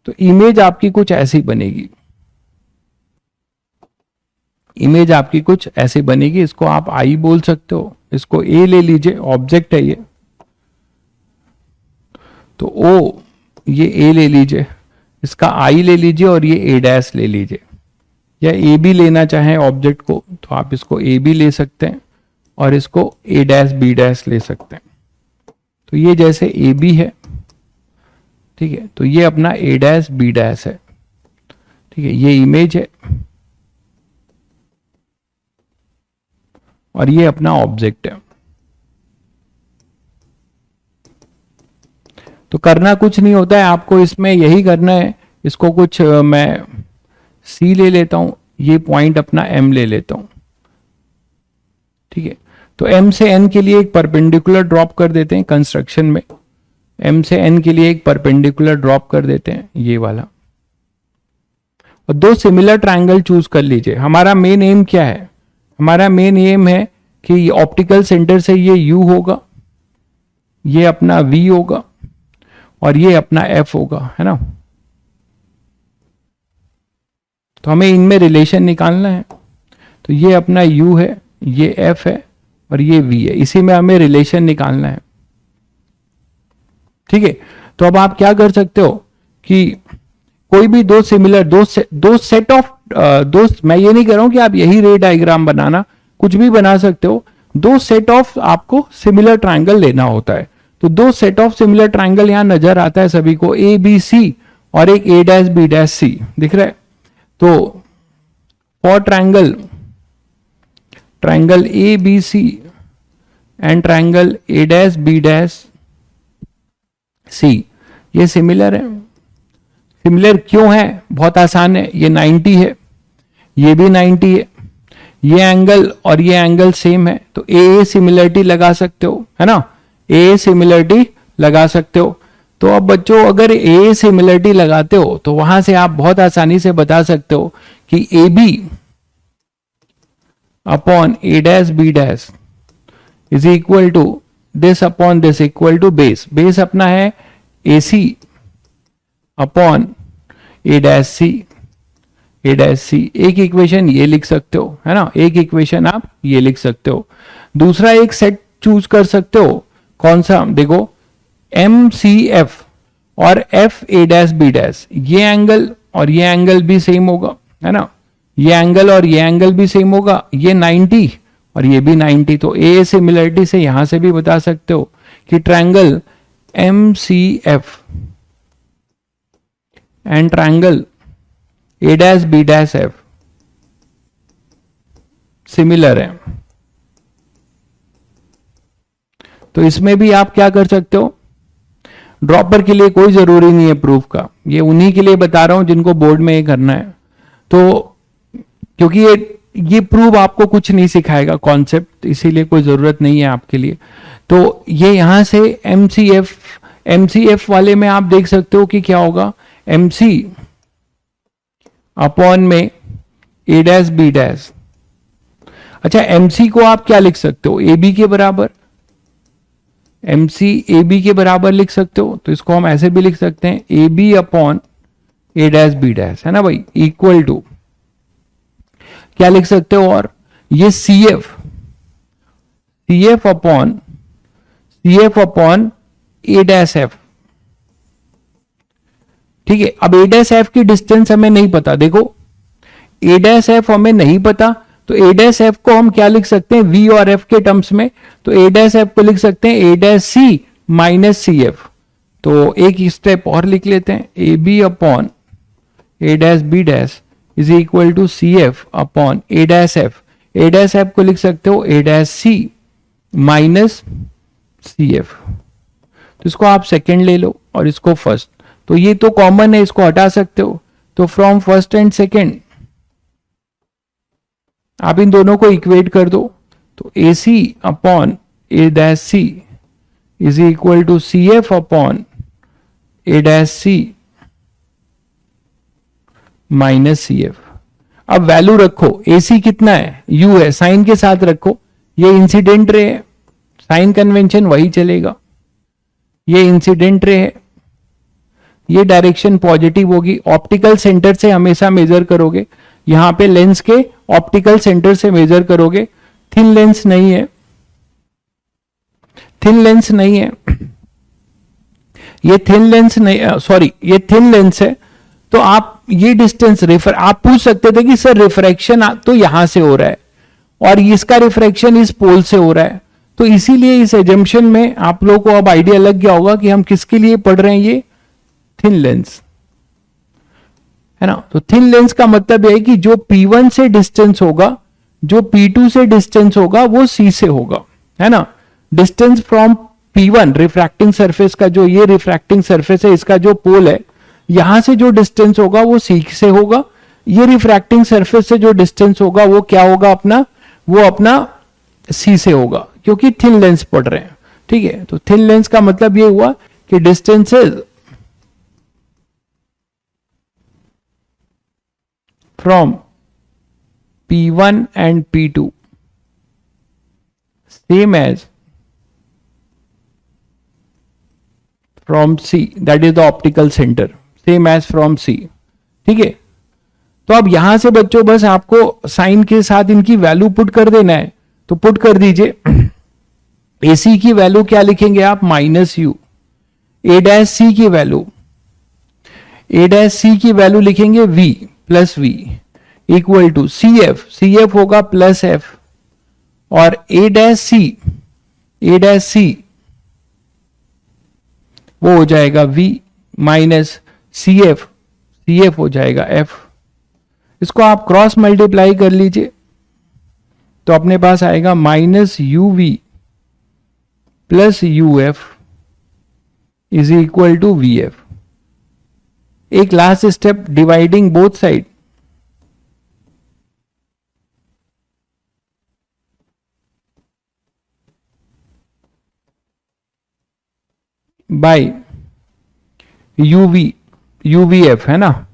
तो इमेज आपकी कुछ ऐसी बनेगी, इमेज आपकी कुछ ऐसी बनेगी, इसको आप आई बोल सकते हो, इसको ए ले लीजिए, ऑब्जेक्ट है ये, तो ओ ये ए ले लीजिए, इसका आई ले लीजिए, और ये ए डैश ले लीजिए, या ए भी लेना चाहें ऑब्जेक्ट को तो आप इसको ए भी ले सकते हैं, और इसको ए डैश बी डैश ले सकते हैं, तो ये जैसे ए बी है, ठीक है, तो ये अपना ए डैश बी डैश है, ठीक है, ये इमेज है, और ये अपना ऑब्जेक्ट है। तो करना कुछ नहीं होता है, आपको इसमें यही करना है, इसको कुछ मैं सी ले लेता हूं, ये पॉइंट अपना एम ले लेता हूं, ठीक है, तो एम से एन के लिए एक परपेंडिकुलर ड्रॉप कर देते हैं कंस्ट्रक्शन में, एम से एन के लिए एक परपेंडिकुलर ड्रॉप कर देते हैं, ये वाला, और 2 सिमिलर ट्रायंगल चूज कर लीजिए। हमारा मेन एम क्या है, हमारा मेन एम है कि ऑप्टिकल सेंटर से ये यू होगा, ये अपना वी होगा, और ये अपना एफ होगा, है ना, तो हमें इनमें रिलेशन निकालना है, तो ये अपना यू है, ये एफ है, और ये वी है, इसी में हमें रिलेशन निकालना है, ठीक है। तो अब आप क्या कर सकते हो कि कोई भी 2 सिमिलर, दो सेट ऑफ मैं ये नहीं कह रहा हूं कि आप यही रे डायग्राम बनाना, कुछ भी बना सकते हो, 2 सेट ऑफ आपको सिमिलर ट्रायंगल लेना होता है, तो 2 सेट ऑफ सिमिलर ट्रायंगल यहां नजर आता है सभी को, ए बी सी, और एक A dash B dash C दिख रहा है, तो for triangle A B C and triangle A dash B dash C, ये सिमिलर है। सिमिलर क्यों है, बहुत आसान है, ये 90 है, ये भी 90 है, ये एंगल और ये एंगल सेम है, तो ए सिमिलरिटी लगा सकते हो, है ना, ए सिमिलरिटी लगा सकते हो। तो अब बच्चों अगर ए सिमिलरिटी लगाते हो तो वहां से आप बहुत आसानी से बता सकते हो कि A B upon A dash B dash is equal to this upon this equal to base, base अपना है A C upon A dash C, A dash C, एक इक्वेशन ये लिख सकते हो, है ना, एक इक्वेशन आप ये लिख सकते हो। दूसरा एक सेट चूज कर सकते हो, कौन सा, देखो एम सी एफ और F A dash B dash, ये एंगल और ये एंगल भी सेम होगा, है ना, ये एंगल और ये एंगल भी सेम होगा, ये 90 और ये भी 90, तो ए सिमिलरिटी से यहां से भी बता सकते हो कि triangle M C F and triangle A dash B dash F similar है। तो इसमें भी आप क्या कर सकते हो, ड्रॉपर के लिए कोई जरूरी नहीं है प्रूफ का, ये उन्हीं के लिए बता रहा हूं जिनको बोर्ड में ये करना है। तो क्योंकि ये प्रूफ आपको कुछ नहीं सिखाएगा कॉन्सेप्ट, इसीलिए कोई जरूरत नहीं है आपके लिए। तो ये यहां से एमसीएफ वाले में आप देख सकते हो कि क्या होगा, एमसी अपॉन में ए डैश बी डैश। अच्छा, एमसी को आप क्या लिख सकते हो, ए बी के बराबर, एमसी ए बी के बराबर लिख सकते हो। तो इसको हम ऐसे भी लिख सकते हैं, A B upon A dash B dash, है ना भाई, इक्वल टू क्या लिख सकते हो, और ये सी F upon A dash F. ठीक है, अब ए डैश एफ की डिस्टेंस हमें नहीं पता, देखो ए डैश एफ हमें नहीं पता, तो ए डैश एफ को हम क्या लिख सकते हैं, वी और एफ के टर्म्स में। तो ए डैश एफ को लिख सकते हैं A dash C minus C F. तो एक स्टेप और लिख लेते हैं, A B upon A dash B dash is equal to C F upon A dash F. A dash F को लिख सकते हो A dash C minus C F. तो इसको आप सेकेंड ले लो और इसको फर्स्ट, तो ये तो कॉमन है, इसको हटा सकते हो। तो फ्रॉम फर्स्ट एंड सेकेंड आप इन दोनों को इक्वेट कर दो, तो A C upon A dash C is equal to C F upon A dash C minus C F. अब वैल्यू रखो, ए सी कितना है, यू है, साइन के साथ रखो, ये इंसिडेंट रे है, साइन कन्वेंशन वही चलेगा, ये इंसिडेंट रे है, ये डायरेक्शन पॉजिटिव होगी। ऑप्टिकल सेंटर से हमेशा मेजर करोगे, यहां पे लेंस के ऑप्टिकल सेंटर से मेजर करोगे। थिन लेंस नहीं है, थिन लेंस नहीं है, ये थिन लेंस नहीं, सॉरी ये थिन लेंस है। तो आप ये डिस्टेंस आप पूछ सकते थे कि सर रिफ्रैक्शन तो यहां से हो रहा है और इसका रिफ्रैक्शन इस पोल से हो रहा है, तो इसीलिए इस एजम्पशन में आप लोगों को अब आइडिया लग गया होगा कि हम किसके लिए पढ़ रहे हैं, ये थिन लेंस है ना। तो थिन लेंस का मतलब यह है कि जो P1 से डिस्टेंस होगा, जो P2 से डिस्टेंस होगा, वो C से होगा, है ना। Distance from P1 refracting surface का, जो ये रिफ्रैक्टिंग सरफेस है, इसका जो पोल है, यहां से जो डिस्टेंस होगा वो C से होगा। ये रिफ्रैक्टिंग सरफेस से जो डिस्टेंस होगा वो क्या होगा अपना, वो अपना C से होगा, क्योंकि थिन लेंस पढ़ रहे हैं। ठीक है, तो थिन लेंस का मतलब ये हुआ कि distances from P1 and P2 same as from C, that is the optical center, same as from C। ठीक है, तो अब यहां से बच्चों बस आपको साइन के साथ इनकी वैल्यू पुट कर देना है, तो पुट कर दीजिए। AC की वैल्यू क्या लिखेंगे आप, माइनस यू। ए डैश सी की वैल्यू, ए डैश सी की वैल्यू लिखेंगे V plus V equal to C F होगा प्लस एफ, और ए डैश सी वो हो जाएगा V माइनस सी एफ हो जाएगा F। इसको आप क्रॉस मल्टीप्लाई कर लीजिए, तो अपने पास आएगा minus U V plus U F is equal to V F. एक last step, dividing both side by UVF, है ना।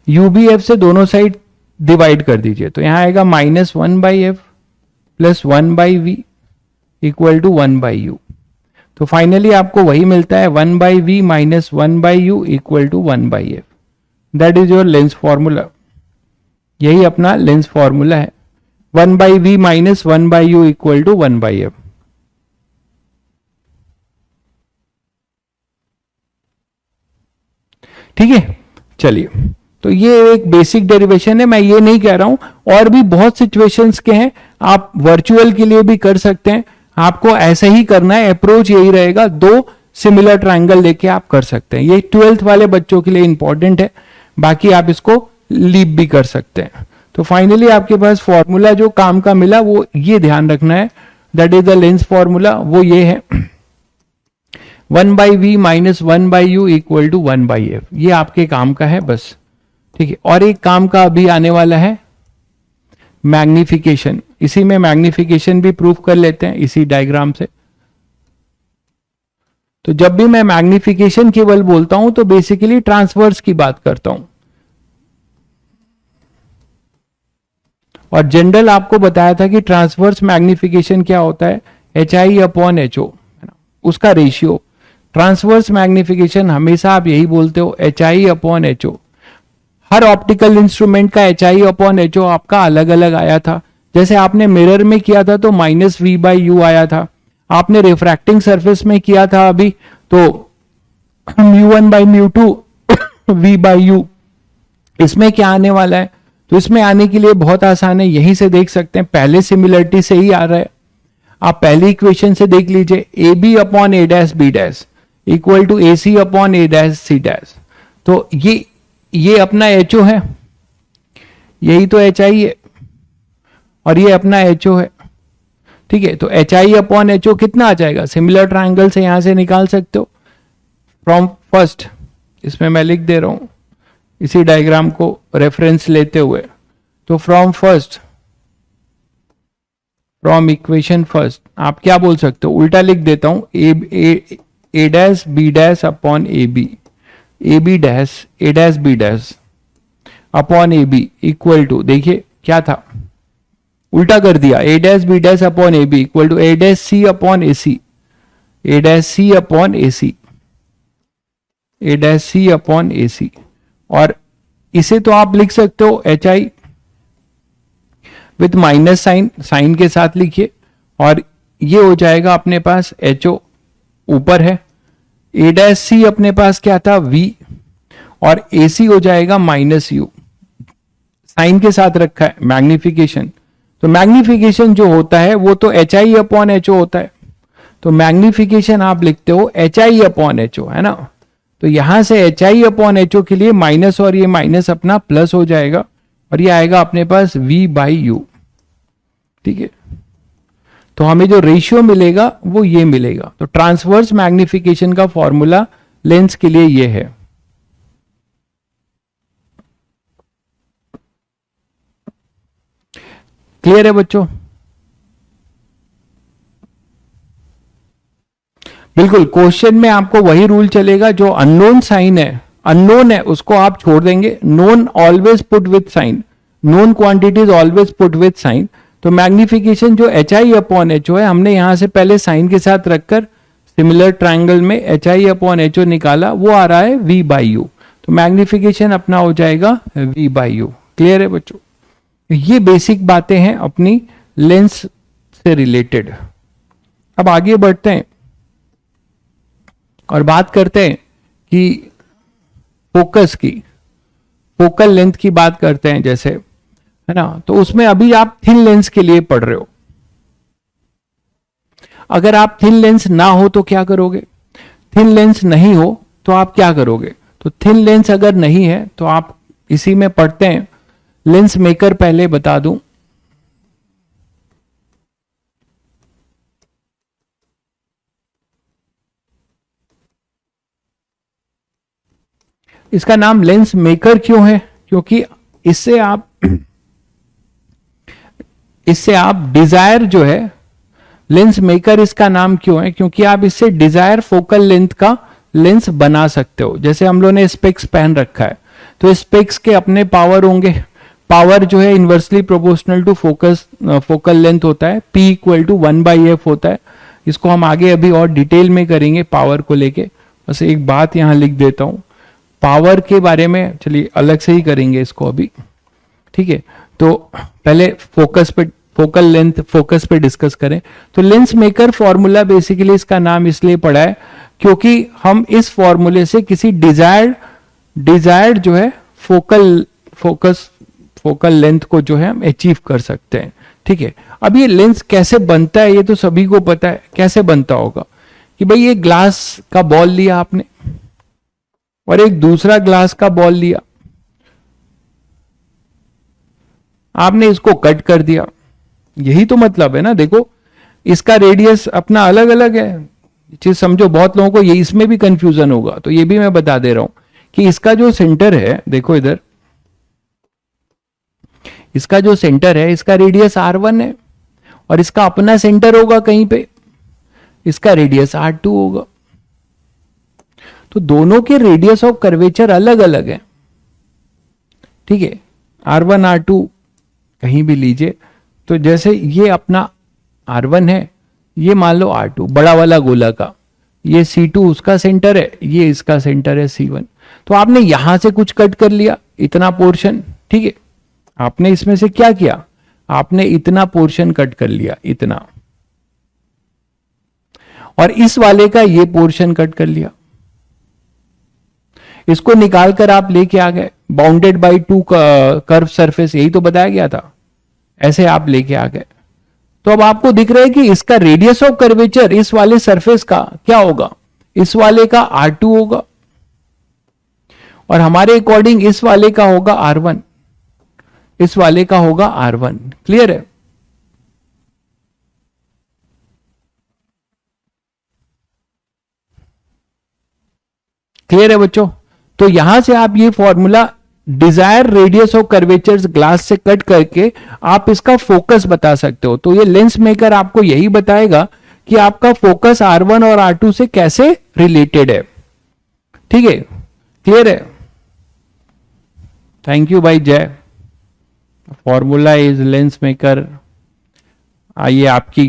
यूबीएफ से दोनों साइड डिवाइड कर दीजिए, तो यहां आएगा minus 1/f plus 1/v equal to 1/u। तो फाइनली आपको वही मिलता है 1/v minus 1/u equal to 1/f। That is your lens formula, यही अपना लेंस फॉर्मूला है, 1/v minus 1/u equal to 1/f। ठीक है, चलिए, तो ये एक बेसिक डेरिवेशन है। मैं ये नहीं कह रहा हूं, और भी बहुत सिचुएशंस के हैं, आप वर्चुअल के लिए भी कर सकते हैं। आपको ऐसा ही करना है, अप्रोच यही रहेगा, दो सिमिलर ट्रायंगल लेके आप कर सकते हैं। ये 12th वाले बच्चों के लिए इंपॉर्टेंट है, बाकी आप इसको लीप भी कर सकते हैं। तो फाइनली आपके पास फॉर्मूला जो काम का मिला वो ये ध्यान रखना है, that is the lens formula, वो ये है 1/v minus 1/u equal to 1/f। ये आपके काम का है बस, ठीक है। और एक काम का अभी आने वाला है मैग्निफिकेशन, इसी में मैग्निफिकेशन भी प्रूफ कर लेते हैं इसी डायग्राम से। तो जब भी मैं मैग्निफिकेशन केवल बोलता हूं तो बेसिकली ट्रांसवर्स की बात करता हूं, और जनरल आपको बताया था कि ट्रांसवर्स मैग्निफिकेशन क्या होता है, HI/HO, उसका रेशियो। ट्रांसवर्स मैग्निफिकेशन हमेशा आप यही बोलते हो HI/HO। हर ऑप्टिकल इंस्ट्रूमेंट का HI/HO आपका अलग अलग आया था। जैसे आपने मिरर में किया था तो -v/u आया था, आपने रिफ्रैक्टिंग सरफेस में किया था अभी तो μ1/μ2 v/u। इसमें क्या आने वाला है, तो इसमें आने के लिए बहुत आसान है, यहीं से देख सकते हैं, पहले सिमिलरिटी से ही आ रहा है। आप पहली इक्वेशन से देख लीजिए, AB/A'(B' इक्वल टू AC/A'(C')। तो ये अपना HO है, यही तो HI है, और ये अपना HO है, ठीक है। तो HI/HO कितना आ जाएगा, सिमिलर ट्रायंगल से यहां से निकाल सकते हो फ्रॉम फर्स्ट, इसमें मैं लिख दे रहा हूं इसी डायग्राम को रेफरेंस लेते हुए। तो फ्रॉम इक्वेशन फर्स्ट आप क्या बोल सकते हो, उल्टा लिख देता हूं, A'(B'/AB, AB'(A'/B' इक्वल टू, देखिए क्या था, उल्टा कर दिया, A'(B'/AB equal to A'(C/AC, A'(C/AC, और इसे तो आप लिख सकते हो HI विथ माइनस साइन के साथ लिखिए, और ये हो जाएगा अपने पास HO ऊपर है, A'(C) अपने पास क्या था V, और AC हो जाएगा -u, साइन के साथ रखा है मैग्निफिकेशन। तो मैग्निफिकेशन जो होता है वो तो HI/HO होता है, तो मैग्निफिकेशन आप लिखते हो HI/HO, है ना। तो यहां से HI/HO के लिए माइनस और ये माइनस अपना प्लस हो जाएगा, और ये आएगा अपने पास V/u, ठीक है। तो हमें जो रेशियो मिलेगा वो ये मिलेगा। तो ट्रांसवर्स मैग्निफिकेशन का फॉर्मूला लेंस के लिए ये है। क्लियर है बच्चों? बिल्कुल, क्वेश्चन में आपको वही रूल चलेगा, जो अननोन साइन है, अननोन है उसको आप छोड़ देंगे, known always put with sign, known quantities always put with sign. तो मैग्निफिकेशन जो HI/HO है, हमने यहां से पहले साइन के साथ रखकर सिमिलर ट्रायंगल में HI/HO निकाला, वो आ रहा है V/u। तो मैग्निफिकेशन अपना हो जाएगा V/u। क्लियर है बच्चों? ये बेसिक बातें हैं अपनी लेंस से रिलेटेड। अब आगे बढ़ते हैं और बात करते हैं कि फोकस की, फोकल लेंथ की बात करते हैं जैसे, है ना। तो उसमें अभी आप थिन लेंस के लिए पढ़ रहे हो। अगर आप थिन लेंस ना हो तो क्या करोगे, थिन लेंस नहीं हो तो आप क्या करोगे। तो थिन लेंस अगर नहीं है तो आप इसी में पढ़ते हैं, लेंस मेकर पहले बता दूं, इसका नाम लेंस मेकर क्यों है, क्योंकि इससे आप डिजायर जो है, लेंस मेकर इसका नाम क्यों है, क्योंकि आप इससे डिजायर फोकल लेंथ का लेंस बना सकते हो। जैसे हम लोगों ने स्पेक्स पहन रखा है, तो स्पेक्स के अपने पावर होंगे, पावर जो है inversely proportional to focal length होता है, P इक्वल टू 1/f होता है। इसको हम आगे अभी और डिटेल में करेंगे पावर को लेके। बस एक बात यहां लिख देता हूं, पावर के बारे में चलिए अलग से ही करेंगे इसको अभी, ठीक है। तो पहले फोकल लेंथ फोकस पे डिस्कस करें। तो लेंस मेकर फॉर्मूला बेसिकली इसका नाम इसलिए पड़ा है क्योंकि हम इस फॉर्मूले से किसी डिजायर्ड जो है फोकल लेंथ को जो है हम अचीव कर सकते हैं, ठीक है। अब ये लेंस कैसे बनता है ये तो सभी को पता है, कैसे बनता होगा कि भाई ये ग्लास का बॉल लिया आपने और एक दूसरा ग्लास का बॉल लिया, आपने इसको कट कर दिया, यही तो मतलब है ना। देखो इसका रेडियस अपना अलग अलग है, चीज समझो। बहुत लोगों को ये इसमें भी कंफ्यूजन होगा, तो ये भी मैं बता दे रहा हूं कि इसका जो सेंटर है, देखो इधर, इसका जो सेंटर है, इसका रेडियस R1 है, और इसका अपना सेंटर होगा कहीं पे, इसका रेडियस R2 होगा। तो दोनों के रेडियस ऑफ कर्वेचर अलग अलग है, ठीक है। R1 R2 कहीं भी लीजिए, तो जैसे ये अपना R1 है, ये मान लो R2 बड़ा वाला गोला का, ये C2 उसका सेंटर है, ये इसका सेंटर है C1। तो आपने यहां से कुछ कट कर लिया, इतना पोर्शन, ठीक है। आपने इसमें से क्या किया, आपने इतना पोर्शन कट कर लिया, इतना, और इस वाले का ये पोर्शन कट कर लिया। इसको निकालकर आप लेके आ गए, bounded by two curve surface, यही तो बताया गया था, ऐसे आप लेके आ गए। तो अब आपको दिख रहा है कि इसका रेडियस ऑफ कर्वेचर इस वाले सरफेस का क्या होगा, इस वाले का R2 होगा, और हमारे अकॉर्डिंग इस वाले का होगा R1, इस वाले का होगा R1। क्लियर है? क्लियर है बच्चों? तो यहां से आप ये formula desire radius of curvatures glass से कट करके आप इसका फोकस बता सकते हो। तो ये लेंस मेकर आपको यही बताएगा कि आपका फोकस R1 और R2 से कैसे रिलेटेड है। ठीक है, क्लियर है? थैंक यू भाई जय। Formula is lens maker. आइए, आपकी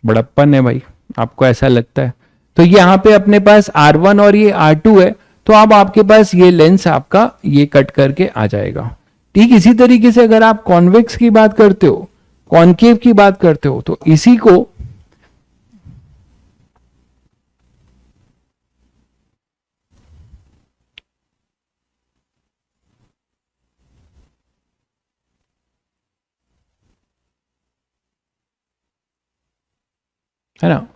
बड़प्पन है भाई, आपको ऐसा लगता है। तो यहां पे अपने पास R1 और ये R2 है, तो अब आपके पास ये लेंस आपका ये कट करके आ जाएगा। ठीक इसी तरीके से अगर आप कॉन्वेक्स की बात करते हो, कॉनकेव की बात करते हो, तो इसी को है ना,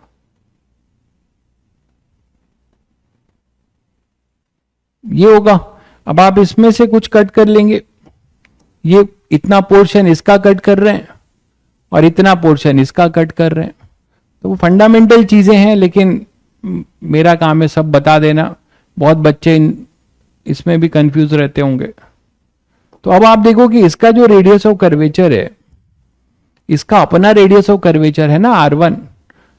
ये होगा। अब आप इसमें से कुछ कट कर लेंगे, ये इतना पोर्शन इसका कट कर रहे हैं और इतना पोर्शन इसका कट कर रहे हैं। तो वो फंडामेंटल चीजें हैं, लेकिन मेरा काम है सब बता देना। बहुत बच्चे इसमें भी कंफ्यूज रहते होंगे। तो अब आप देखो कि इसका जो रेडियस ऑफ कर्वेचर है, इसका अपना रेडियस ऑफ कर्वेचर है ना R1,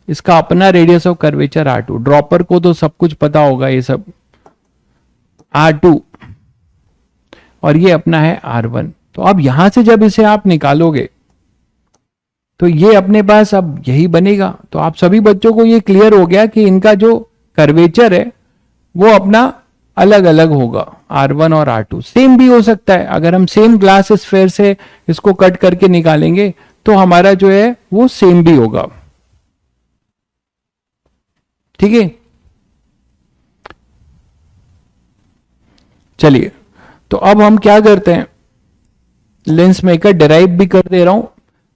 इसका अपना radius of curvature R2। Dropper को तो सब कुछ पता होगा, ये सब R2, और ये अपना है R1। तो अब यहां से जब इसे आप निकालोगे तो ये अपने पास अब यही बनेगा। तो आप सभी बच्चों को ये क्लियर हो गया कि इनका जो कर्वेचर है वो अपना अलग अलग होगा, R1 और R2। सेम भी हो सकता है, अगर हम सेम ग्लास स्फीयर से इसको कट करके निकालेंगे तो हमारा जो है वो सेम भी होगा। ठीक है, चलिए। तो अब हम क्या करते हैं, लेंस मेकर डिराइव भी कर दे रहा हूं।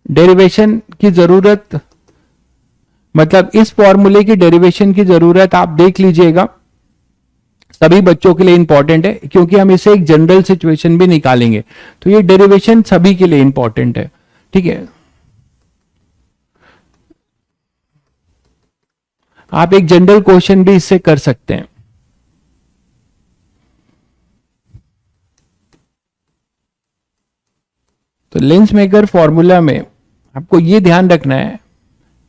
डेरिवेशन की जरूरत, मतलब इस फॉर्मूले की डेरिवेशन की जरूरत आप देख लीजिएगा, सभी बच्चों के लिए इंपॉर्टेंट है, क्योंकि हम इसे एक जनरल सिचुएशन भी निकालेंगे। तो ये डेरिवेशन सभी के लिए इंपॉर्टेंट है। ठीक है, आप एक जनरल क्वेश्चन भी इससे कर सकते हैं। तो लेंस मेकर फॉर्मूला में आपको ये ध्यान रखना है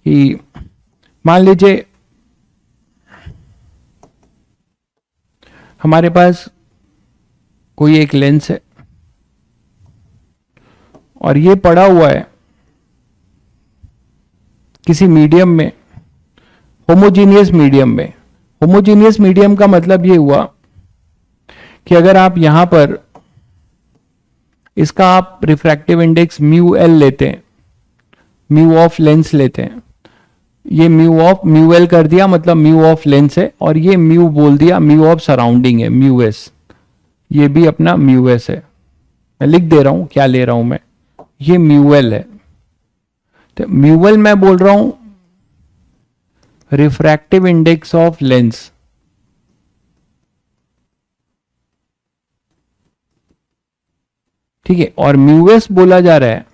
कि मान लीजिए हमारे पास कोई एक लेंस है और ये पड़ा हुआ है किसी मीडियम में, होमोजीनियस मीडियम में। होमोजीनियस मीडियम का मतलब ये हुआ कि अगर आप यहां पर इसका आप रिफ्रैक्टिव इंडेक्स म्यू एल लेते हैं, म्यू ऑफ लेंस लेते हैं, ये म्यू ऑफ म्यू एल कर दिया, मतलब म्यू ऑफ लेंस है, और ये म्यू बोल दिया, म्यू ऑफ सराउंडिंग है, म्यू एस, ये भी अपना म्यू एस है। मैं लिख दे रहा हूं क्या ले रहा हूं मैं, ये म्यू एल है। तो म्यू एल मैं बोल रहा हूं रिफ्रैक्टिव इंडेक्स ऑफ लेंस। ठीक है, और म्यूएस बोला जा रहा है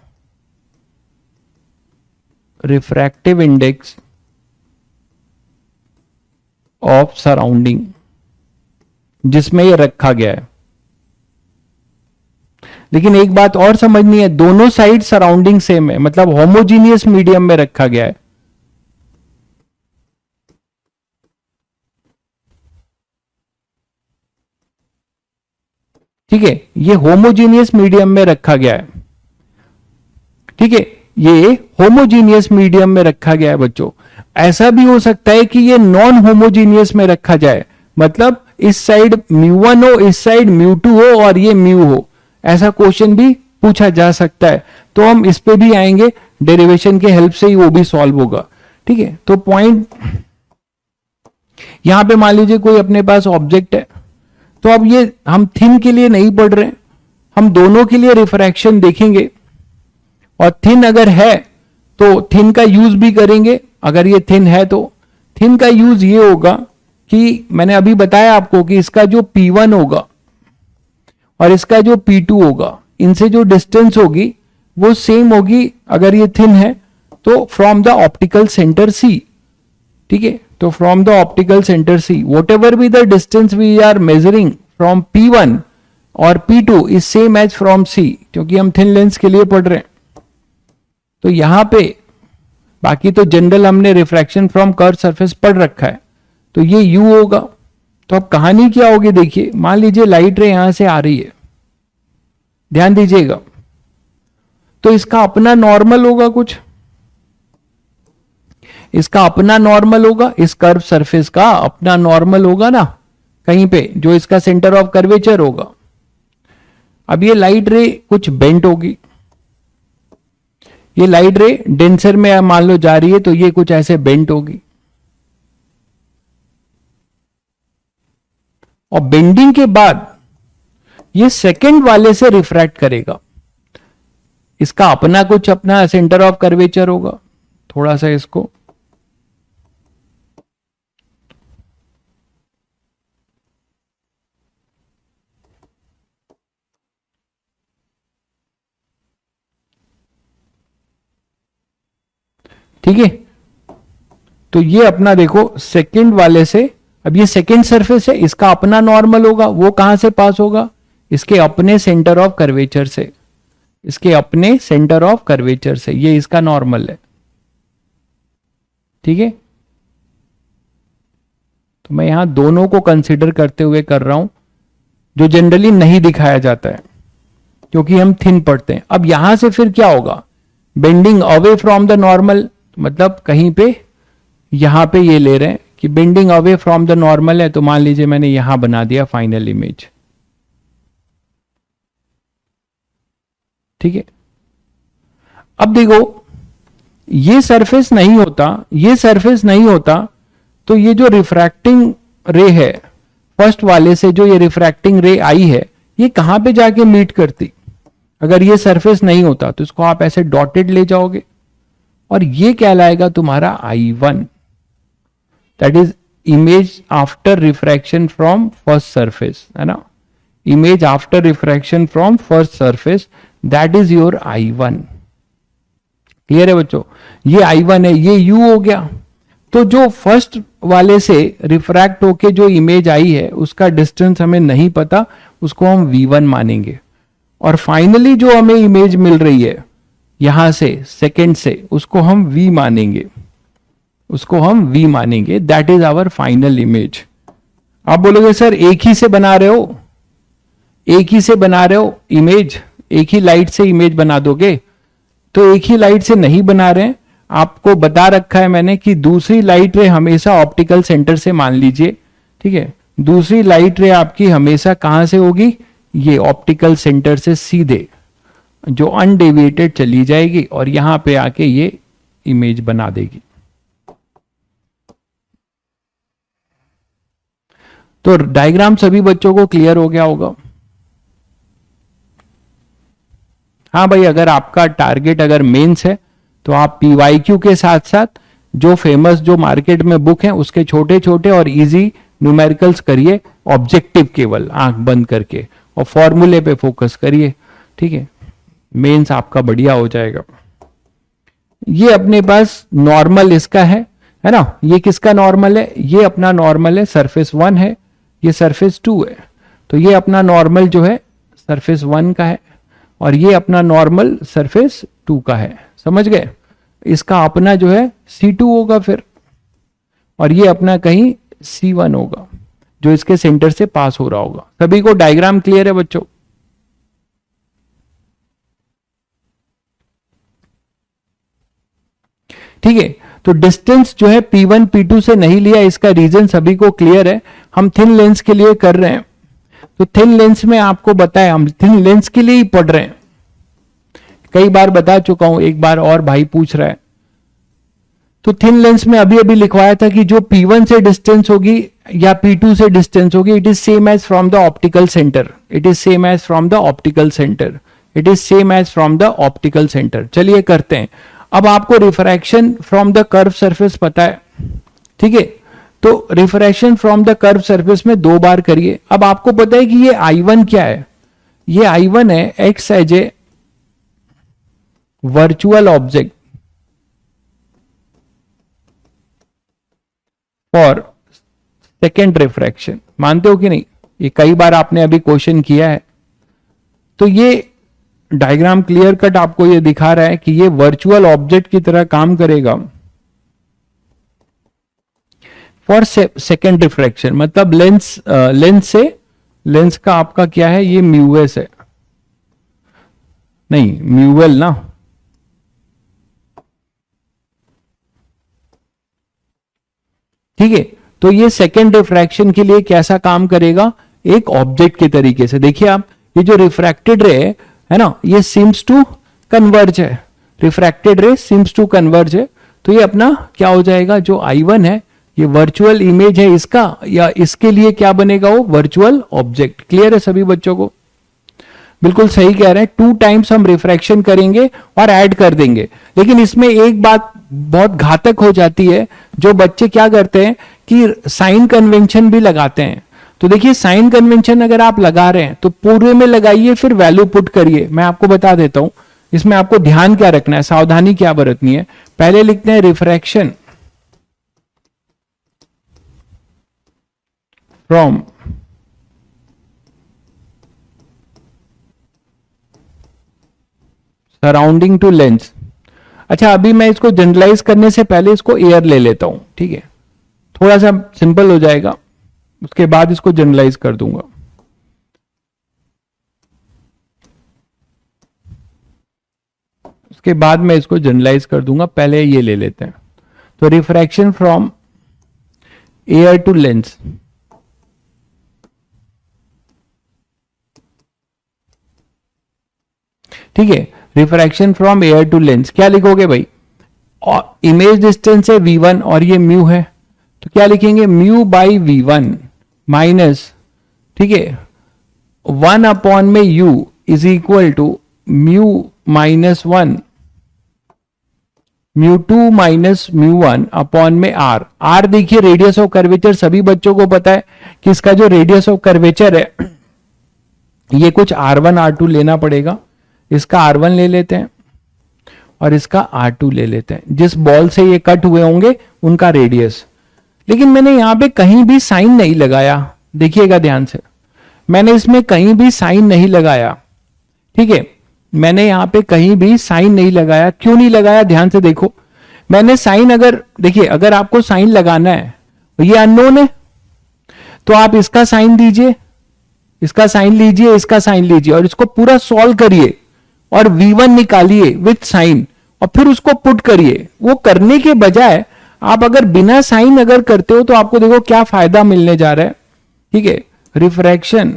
रिफ्रैक्टिव इंडेक्स ऑफ सराउंडिंग, जिसमें ये रखा गया है। लेकिन एक बात और समझनी है, दोनों साइड सराउंडिंग सेम है, मतलब होमोजीनियस मीडियम में रखा गया है। ठीक है, ये होमोजीनियस मीडियम में रखा गया है। ठीक है, ये होमोजीनियस मीडियम में रखा गया है बच्चों। ऐसा भी हो सकता है कि ये नॉन होमोजीनियस में रखा जाए, मतलब इस साइड μ1 हो, इस साइड μ2 हो और ये म्यू हो। ऐसा क्वेश्चन भी पूछा जा सकता है, तो हम इस पे भी आएंगे, डेरिवेशन के हेल्प से ही वो भी सॉल्व होगा। ठीक है, तो पॉइंट यहां पे मान लीजिए कोई अपने पास ऑब्जेक्ट है, तो अब ये हम थिन के लिए नहीं पढ़ रहे, हम दोनों के लिए रिफ्रैक्शन देखेंगे। और थिन अगर है तो थिन का यूज भी करेंगे। अगर ये थिन है तो थिन का यूज ये होगा कि मैंने अभी बताया आपको कि इसका जो P1 होगा और इसका जो P2 होगा, इनसे जो डिस्टेंस होगी वो सेम होगी अगर ये थिन है तो from the optical centre C। ठीक है, तो from the optical centre C whatever be the distance we are measuring from P1 और P2 is same as from C, क्योंकि हम थिन लेंस के लिए पढ़ रहे हैं। तो यहां पे बाकी तो जनरल हमने रिफ्रैक्शन फ्रॉम कर्व सरफेस पढ़ रखा है, तो ये U होगा। तो अब कहानी क्या होगी देखिए, मान लीजिए लाइट रे यहां से आ रही है, ध्यान दीजिएगा, तो इसका अपना नॉर्मल होगा, कुछ इसका अपना नॉर्मल होगा, इस कर्व सरफेस का अपना नॉर्मल होगा ना कहीं पे, जो इसका सेंटर ऑफ कर्वेचर होगा। अब ये लाइट रे कुछ बेंट होगी, ये लाइट रे डेंसर में मान लो जा रही है, तो ये कुछ ऐसे बेंट होगी, और बेंडिंग के बाद ये सेकंड वाले से रिफ्रैक्ट करेगा। इसका अपना कुछ अपना सेंटर ऑफ कर्वेचर होगा, थोड़ा सा इसको ठीक है, तो ये अपना देखो सेकंड वाले से, अब ये सेकंड सरफेस है, इसका अपना नॉर्मल होगा, वो कहां से पास होगा, इसके अपने सेंटर ऑफ कर्वेचर से, इसके अपने सेंटर ऑफ कर्वेचर से, ये इसका नॉर्मल है। ठीक है, तो मैं यहां दोनों को कंसीडर करते हुए कर रहा हूं, जो जनरली नहीं दिखाया जाता है क्योंकि हम थिन पढ़ते हैं। अब यहां से फिर क्या होगा, bending away from the normal, मतलब कहीं पे यहां पे ये ले रहे हैं कि bending away from the normal है, तो मान लीजिए मैंने यहां बना दिया फाइनल इमेज। ठीक है, अब देखो ये सरफेस नहीं होता, ये सरफेस नहीं होता, तो ये जो रिफ्रैक्टिंग रे है फर्स्ट वाले से, जो ये रिफ्रैक्टिंग रे आई है, ये कहां पे जाके मीट करती। अगर ये सरफेस नहीं होता तो इसको आप ऐसे डॉटेड ले जाओगे और ये कहलाएगा तुम्हारा I1, that is image after refraction from first surface, है ना, image after refraction from first surface, that is your I1। Clear है बच्चों, ये I1 है, ये U हो गया। तो जो फर्स्ट वाले से रिफ्रैक्ट होके जो इमेज आई है उसका डिस्टेंस हमें नहीं पता, उसको हम V1 मानेंगे। और फाइनली जो हमें इमेज मिल रही है यहां से सेकंड से, उसको हम V मानेंगे, उसको हम V मानेंगे, that is our final image. आप बोलोगे सर एक ही से बना रहे हो, एक ही से बना रहे हो इमेज, एक ही लाइट से इमेज बना दोगे, तो एक ही लाइट से नहीं बना रहे हैं। आपको बता रखा है मैंने कि दूसरी लाइट रे हमेशा ऑप्टिकल सेंटर से मान लीजिए। ठीक है, दूसरी लाइट रे आपकी हमेशा कहां से होगी, ये ऑप्टिकल सेंटर से सीधे जो अनडेविएटेड चली जाएगी और यहां पे आके ये इमेज बना देगी। तो डायग्राम सभी बच्चों को क्लियर हो गया होगा। हाँ भाई, अगर आपका टारगेट अगर मेंस है तो आप PYQ के साथ साथ जो फेमस जो मार्केट में बुक है उसके छोटे छोटे और इजी न्यूमेरिकल्स करिए, ऑब्जेक्टिव केवल आंख बंद करके, और फॉर्मूले पे फोकस करिए। ठीक है, मेंस आपका बढ़िया हो जाएगा। ये अपने पास नॉर्मल इसका है ना, ये किसका नॉर्मल है, ये अपना नॉर्मल है, सरफेस 1 है, ये सरफेस 2 है, तो ये अपना नॉर्मल जो है सरफेस 1 का है और ये अपना नॉर्मल सरफेस 2 का है, समझ गए। इसका अपना जो है C2 होगा फिर, और ये अपना कहीं C1 होगा जो इसके सेंटर से पास हो रहा होगा। सभी को डायग्राम क्लियर है बच्चों? ठीक है, तो डिस्टेंस जो है P1 P2 से नहीं लिया, इसका रीजन सभी को क्लियर है। हम थिन लेंस के लिए कर रहे हैं, तो थिन लेंस में आपको बताया हम थिन लेंस के लिए ही पढ़ रहे हैं, कई बार बता चुका हूं, एक बार और भाई पूछ रहा है। तो थिन लेंस में अभी अभी लिखवाया था कि जो P1 से डिस्टेंस होगी या P2 से डिस्टेंस होगी, it is same as from the optical centre, it is same as from the optical centre, it is same as from the optical centre. चलिए करते हैं। अब आपको refraction from the curve surface पता है, ठीक है, तो refraction from the curve surface में 2 बार करिए। अब आपको पता है कि ये I1 क्या है, ये I1 है acts as a virtual object for second refraction. मानते हो कि नहीं, ये कई बार आपने अभी क्वेश्चन किया है। तो ये डायग्राम क्लियर कट आपको ये दिखा रहा है कि ये वर्चुअल ऑब्जेक्ट की तरह काम करेगा फॉर सेकेंड रिफ्रैक्शन। मतलब लेंस का आपका क्या है, ये म्यूएस है, नहीं म्यूएल ना, ठीक है। तो ये सेकेंड रिफ्रैक्शन के लिए कैसा काम करेगा, एक ऑब्जेक्ट के तरीके से। देखिए आप, ये जो रिफ्रैक्टेड रे है ना, ये सीम्स टू कन्वर्ज है, refracted ray seems to converge है, तो ये अपना क्या हो जाएगा, जो I1 है ये वर्चुअल इमेज है इसका, या इसके लिए क्या बनेगा, वो वर्चुअल ऑब्जेक्ट। क्लियर है सभी बच्चों को? बिल्कुल सही कह रहे हैं। 2 टाइम्स हम रिफ्रैक्शन करेंगे और ऐड कर देंगे। लेकिन इसमें एक बात बहुत घातक हो जाती है, जो बच्चे क्या करते हैं कि साइन कन्वेंशन भी लगाते हैं। तो देखिए, साइन कन्वेंशन अगर आप लगा रहे हैं तो पूरे में लगाइए, फिर वैल्यू पुट करिए। मैं आपको बता देता हूं इसमें आपको ध्यान क्या रखना है, सावधानी क्या बरतनी है। पहले लिखते हैं refraction from surrounding to lens. अच्छा, अभी मैं इसको जनरलाइज करने से पहले इसको एयर ले लेता हूं, ठीक है, थोड़ा सा सिंपल हो जाएगा, उसके बाद इसको जनरलाइज कर दूंगा। उसके बाद मैं इसको जनरलाइज कर दूंगा, पहले ये ले लेते हैं। तो refraction from air to lens, ठीक है, refraction from air to lens क्या लिखोगे भाई, और इमेज डिस्टेंस है V1 और ये म्यू है, तो क्या लिखेंगे, म्यू बाई V1 माइनस, ठीक है, 1 अपॉन में U is equal to mu minus 1, μ2 minus μ1 upon में R। R देखिए रेडियस ऑफ कर्वेचर, सभी बच्चों को पता है कि इसका जो रेडियस ऑफ कर्वेचर है ये कुछ R1 R2 लेना पड़ेगा। इसका R1 ले लेते हैं और इसका R2 ले लेते हैं, जिस बॉल से ये कट हुए होंगे उनका रेडियस। लेकिन मैंने यहां पे कहीं भी साइन नहीं लगाया, देखिएगा ध्यान से, मैंने इसमें कहीं भी साइन नहीं लगाया, ठीक है, मैंने यहां पे कहीं भी साइन नहीं लगाया। क्यों नहीं लगाया, ध्यान से देखो, मैंने साइन, अगर देखिए अगर आपको साइन लगाना है, ये अननोन है, तो आप इसका साइन दीजिए, इसका साइन लीजिए, इसका साइन लीजिए और इसको पूरा सॉल्व करिए और V1 निकालिए विथ साइन और फिर उसको पुट करिए। वो करने के बजाय आप अगर बिना साइन अगर करते हो तो आपको देखो क्या फायदा मिलने जा रहा है, ठीक है। रिफ्रैक्शन,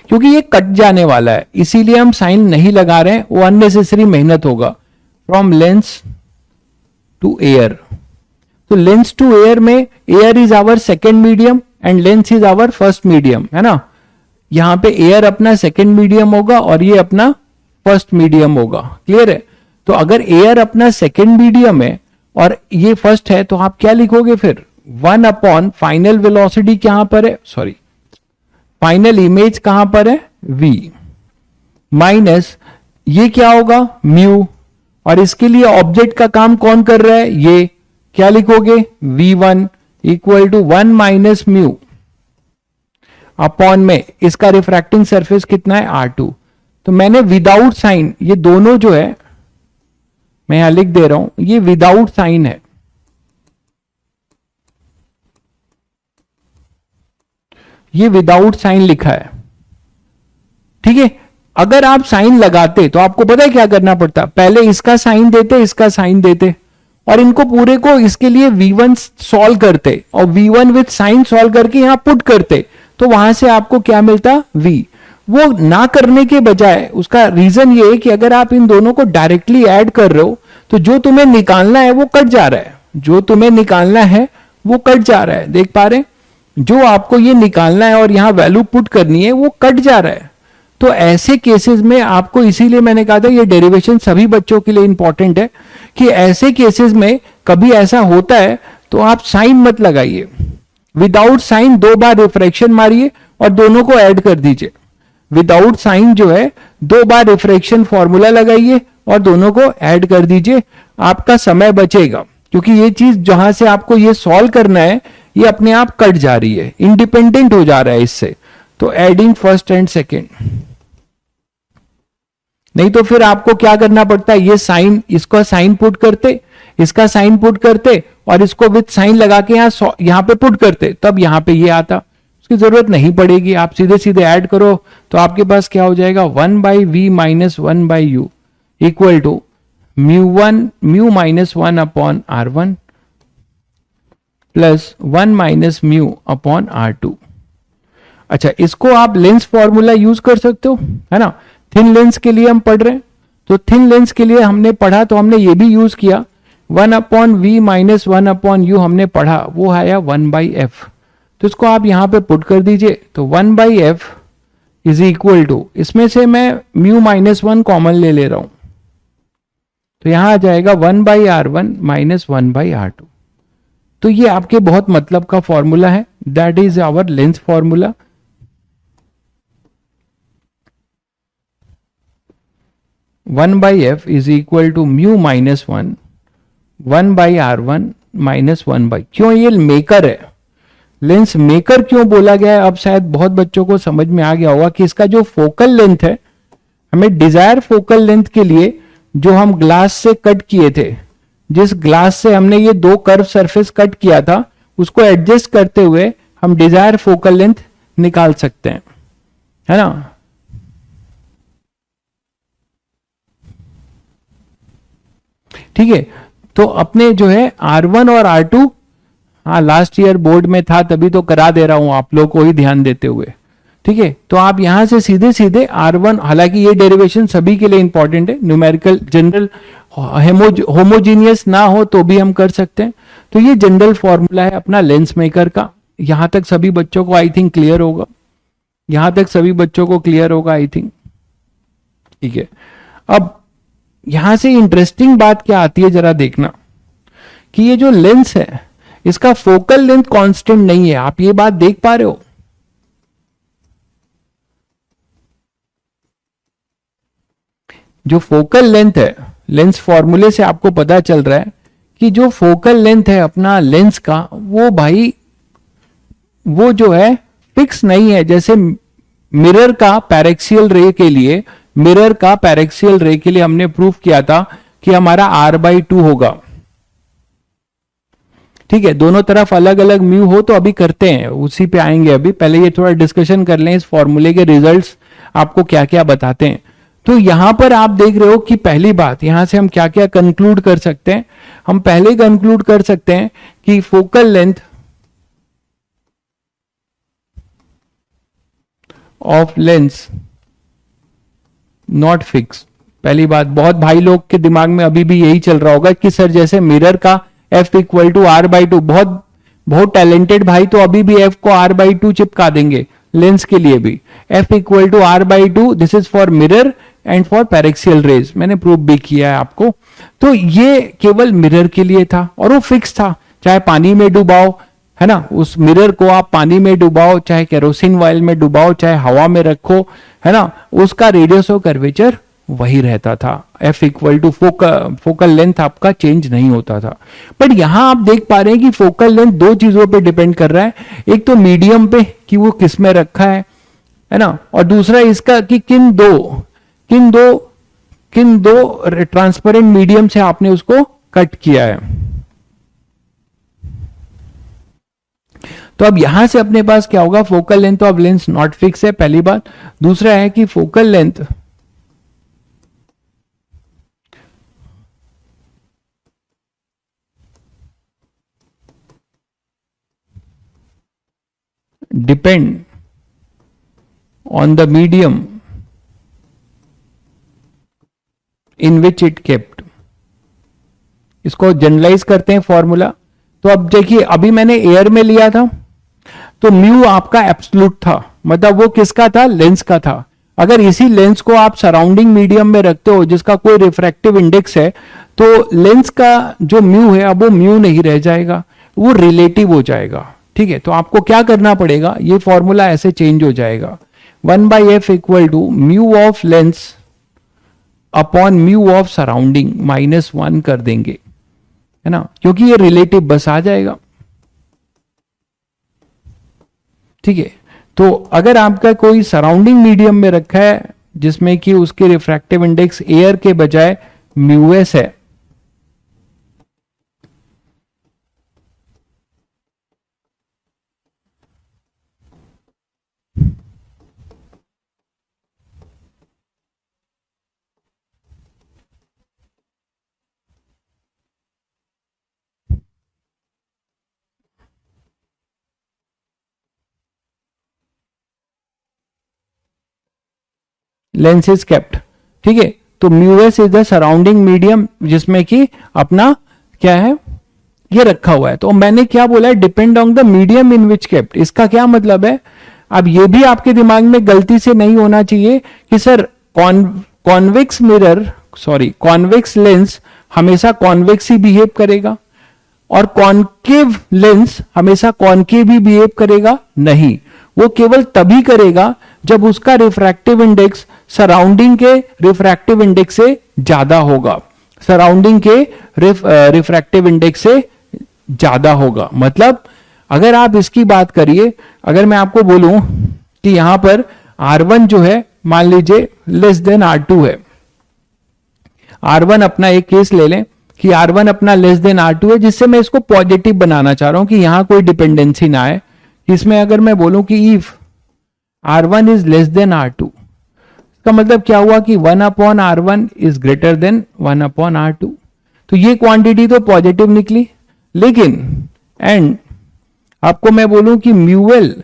क्योंकि ये कट जाने वाला है इसीलिए हम साइन नहीं लगा रहे हैं, वो अननेसेसरी मेहनत होगा। फ्रॉम लेंस टू एयर, तो लेंस टू एयर में air is our second medium and lens is our first medium, है ना। यहां पे एयर अपना सेकेंड मीडियम होगा और ये अपना फर्स्ट मीडियम होगा, क्लियर है। तो अगर एयर अपना सेकेंड मीडियम है और ये फर्स्ट है, तो आप क्या लिखोगे फिर, 1 अपॉन फाइनल वेलोसिटी क्या पर है, सॉरी, फाइनल इमेज कहां पर है, v, माइनस ये क्या होगा, म्यू, और इसके लिए ऑब्जेक्ट का काम कौन कर रहा है, ये क्या लिखोगे, v1 equal to 1 minus mu upon में इसका रिफ्रैक्टिंग सरफेस कितना है, R2। तो मैंने विदाउट साइन, ये दोनों जो है मैं यहां लिख दे रहा हूं, ये विदाउट साइन है, ये विदाउट साइन लिखा है, ठीक है। अगर आप साइन लगाते तो आपको पता है क्या करना पड़ता, पहले इसका साइन देते, इसका साइन देते, और इनको पूरे को इसके लिए v1 सॉल्व करते और v1 विथ साइन सॉल्व करके यहां पुट करते, तो वहां से आपको क्या मिलता, v। वो ना करने के बजाय उसका रीजन ये है कि अगर आप इन दोनों को डायरेक्टली ऐड कर रहे हो तो जो तुम्हें निकालना है वो कट जा रहा है, जो तुम्हें निकालना है वो कट जा रहा है, देख पा रहे, जो आपको ये निकालना है और यहां वैल्यू पुट करनी है वो कट जा रहा है। तो ऐसे केसेस में आपको, इसीलिए मैंने कहा था ये डेरिवेशन सभी बच्चों के लिए इंपॉर्टेंट है, कि ऐसे केसेस में कभी ऐसा होता है तो आप साइन मत लगाइए, विदाउट साइन 2 बार रिफ्रैक्शन मारिए और दोनों को ऐड कर दीजिए। विदाउट साइन जो है 2 बार रिफ्रैक्शन फॉर्मूला लगाइए और दोनों को ऐड कर दीजिए, आपका समय बचेगा, क्योंकि ये चीज जहां से आपको ये सॉल्व करना है ये अपने आप कट जा रही है, इंडिपेंडेंट हो जा रहा है इससे। तो एडिंग फर्स्ट एंड सेकेंड, नहीं तो फिर आपको क्या करना पड़ता है, ये साइन, इसका साइन पुट करते, इसका साइन पुट करते और इसको विद साइन लगा के यहां पे पुट करते, तब यहां पे ये आता, उसकी जरूरत नहीं पड़ेगी। आप सीधे सीधे ऐड करो तो आपके पास क्या हो जाएगा, 1 by we minus 1 by U equal to mu minus 1 upon R1 plus 1 minus mu upon R2। अच्छा, इसको आप लेंस फॉर्मूला यूज कर सकते हो, है ना। थिन लेंस के लिए हम पढ़ रहे हैं, तो थिन लेंस के लिए हमने पढ़ा तो हमने ये भी यूज किया, 1 upon V minus 1 upon U हमने पढ़ा, वो आया 1 बाई एफ। तो इसको आप यहां पे पुट कर दीजिए, तो 1 by F is equal to, इसमें से मैं म्यू माइनस 1 कॉमन ले रहा हूं, तो यहां आ जाएगा 1 by R1 minus 1 by R2। तो ये आपके बहुत मतलब का फॉर्मूला है, that is our lens formula. One by F is equal to mu minus 1 by R1 minus 1 by, क्यों ये मेकर है, लेंस मेकर क्यों बोला गया है, अब शायद बहुत बच्चों को समझ में आ गया होगा कि इसका जो फोकल लेंथ है, हमें डिजायर फोकल लेंथ के लिए जो हम ग्लास से कट किए थे, जिस ग्लास से हमने ये 2 कर्व सरफेस कट किया था, उसको एडजस्ट करते हुए हम डिजायर फोकल लेंथ निकाल सकते हैं, है ना। ठीक है, तो अपने जो है R1 और R2, हाँ लास्ट ईयर बोर्ड में था तभी तो करा दे रहा हूं आप लोग को ही ध्यान देते हुए, ठीक है। तो आप यहां से सीधे सीधे R1, हालांकि ये डेरिवेशन सभी के लिए इंपॉर्टेंट है, न्यूमेरिकल जनरल होमोजीनियस ना हो तो भी हम कर सकते हैं। तो ये जनरल फॉर्मूला है अपना लेंस मेकर का, यहां तक सभी बच्चों को आई थिंक क्लियर होगा, यहां तक सभी बच्चों को क्लियर होगा आई थिंक, ठीक है। अब यहां से इंटरेस्टिंग बात क्या आती है जरा देखना, कि ये जो लेंस है इसका फोकल लेंथ कांस्टेंट नहीं है, आप ये बात देख पा रहे हो, जो फोकल लेंथ है, लेंस फॉर्मूले से आपको पता चल रहा है कि जो फोकल लेंथ है अपना लेंस का, वो भाई वो जो है फिक्स नहीं है। जैसे मिरर का पैरेक्सियल रे के लिए, मिरर का पैरेक्सियल रे के लिए हमने प्रूफ किया था कि हमारा R/2 होगा, ठीक है, दोनों तरफ अलग अलग म्यू हो, तो अभी करते हैं, उसी पे आएंगे, अभी पहले ये थोड़ा डिस्कशन कर लें इस फॉर्मूले के रिजल्ट्स आपको क्या क्या बताते हैं। तो यहां पर आप देख रहे हो कि पहली बात, यहां से हम क्या क्या कंक्लूड कर सकते हैं, हम पहले कंक्लूड कर सकते हैं कि focal length of lens not fix. पहली बात, बहुत भाई लोग के दिमाग में अभी भी यही चल रहा होगा कि सर जैसे मिरर का F इक्वल टू R/2, बहुत बहुत टैलेंटेड भाई तो अभी भी F को R/2 चिपका देंगे, लेंस के लिए भी F equal to R/2, this is for mirror and for paraxial rays, मैंने प्रूफ भी किया है आपको। तो ये केवल मिरर के लिए था और वो फिक्स था, चाहे पानी में डुबाओ, है ना, उस मिरर को आप पानी में डुबाओ, चाहे केरोसिन ऑयल में डुबाओ, चाहे हवा में रखो, है ना, उसका रेडियस ऑफ कर्वेचर वही रहता था। F equal to focal length आपका चेंज नहीं होता था। बट यहां आप देख पा रहे हैं कि फोकल लेंथ दो चीजों पे डिपेंड कर रहा है, एक तो मीडियम पे कि वो किस में रखा है ना, और दूसरा इसका कि किन दो ट्रांसपेरेंट मीडियम से आपने उसको कट किया है। तो अब यहां से अपने पास क्या होगा, focal length of lens not fix है, पहली बात। दूसरा है कि focal length depend on the medium in which it kept. इसको जनरलाइज करते हैं फॉर्मूला। तो अब देखिए, अभी मैंने एयर में लिया था तो म्यू आपका एब्सोल्यूट था, मतलब वो किसका था, लेंस का था। अगर इसी लेंस को आप सराउंडिंग मीडियम में रखते हो जिसका कोई रिफ्रैक्टिव इंडेक्स है, तो लेंस का जो म्यू है अब वो म्यू नहीं रह जाएगा, वो रिलेटिव हो जाएगा। ठीक है, तो आपको क्या करना पड़ेगा, ये फॉर्मूला ऐसे चेंज हो जाएगा, 1/f equal to mu of lens upon mu of surrounding -1 कर देंगे, है ना, क्योंकि ये रिलेटिव बस आ जाएगा। ठीक है, तो अगर आपका कोई सराउंडिंग मीडियम में रखा है जिसमें कि उसके रिफ्रैक्टिव इंडेक्स एयर के बजाय म्यूएस है, लेंस इज केप्ट। ठीक है, तो mu s is the surrounding medium जिसमें कि अपना क्या है, ये रखा हुआ है। तो मैंने क्या बोला है, depend on the medium in which kept. इसका क्या मतलब है, अब ये भी आपके दिमाग में गलती से नहीं होना चाहिए कि sir convex mirror, sorry convex lens हमेशा कॉन्वेक्स ही बिहेव करेगा और कॉनकेव लेंस हमेशा कॉनकेव ही बिहेव करेगा। नहीं, वो केवल तभी करेगा जब उसका रिफ्रैक्टिव इंडेक्स सराउंडिंग के रिफ्रैक्टिव इंडेक्स से ज्यादा होगा, सराउंडिंग के रिफ्रैक्टिव इंडेक्स से ज्यादा होगा। मतलब अगर आप इसकी बात करिए, अगर मैं आपको बोलूं कि यहां पर R1 जो है मान लीजिए लेस देन R2 है, R1 अपना एक केस ले लें कि R1 अपना लेस देन R2 है, जिससे मैं इसको पॉजिटिव बनाना चाह रहा हूं कि यहां कोई डिपेंडेंसी ना आए। इसमें अगर मैं बोलूं कि if R1 is less than R2, इसका मतलब क्या हुआ कि 1/R1 is greater then 1/R2। तो ये क्वांटिटी तो पॉजिटिव निकली, लेकिन एंड आपको मैं बोलूं कि mu L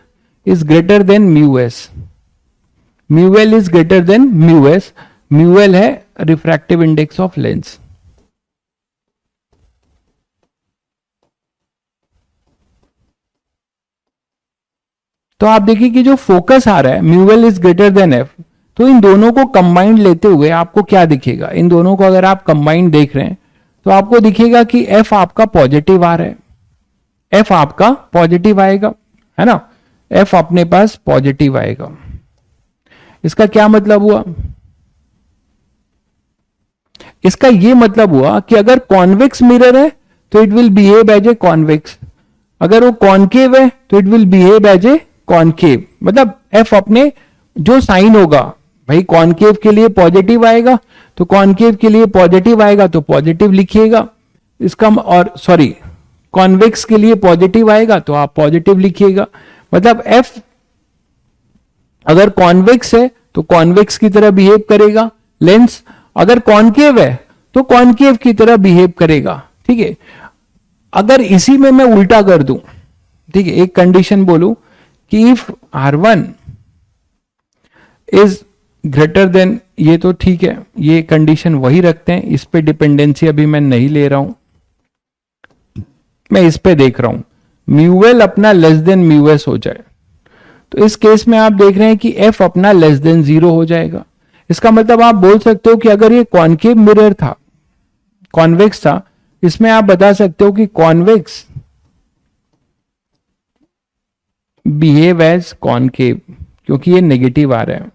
is greater than mu S, mu L is greater than mu S, mu L है रिफ्रैक्टिव इंडेक्स ऑफ लेंस। तो आप देखिए कि जो फोकस आ रहा है म्यूएल इज ग्रेटर देन एफ, तो इन दोनों को कंबाइंड लेते हुए आपको क्या दिखेगा, इन दोनों को अगर आप कंबाइंड देख रहे हैं तो आपको दिखेगा कि एफ आपका पॉजिटिव आ रहा है, एफ आपका पॉजिटिव आएगा, है ना, एफ अपने पास पॉजिटिव आएगा। इसका क्या मतलब हुआ, इसका ये मतलब हुआ कि अगर कॉन्वेक्स मिरर है तो it will behave as a convex, अगर वो कॉनकेव है तो it will behave as a concave. मतलब एफ अपने जो साइन होगा, भाई कॉनकेव के लिए पॉजिटिव आएगा तो कॉनकेव के लिए पॉजिटिव आएगा तो पॉजिटिव लिखिएगा इसका, और सॉरी कॉन्वेक्स के लिए पॉजिटिव आएगा तो आप पॉजिटिव लिखिएगा। मतलब एफ अगर कॉन्वेक्स है तो कॉन्वेक्स की तरह बिहेव करेगा, लेंस अगर कॉनकेव है तो कॉनकेव की तरह बिहेव करेगा। ठीक है, अगर इसी में मैं उल्टा कर दूं, ठीक है, एक कंडीशन बोलूं कि if R1 is greater then, ये तो ठीक है, ये कंडीशन वही रखते हैं, इस पे डिपेंडेंसी अभी मैं नहीं ले रहा हूं, मैं इस पे देख रहा हूं म्यूएल अपना लेस देन म्यूएस हो जाए, तो इस केस में आप देख रहे हैं कि एफ अपना लेस देन 0 हो जाएगा। इसका मतलब आप बोल सकते हो कि अगर ये कॉनकेव मिरर था, कॉन्वेक्स था, इसमें आप बता सकते हो कि कॉन्वेक्स बिहेव एज कॉनकेव, क्योंकि ये नेगेटिव आ रहा है,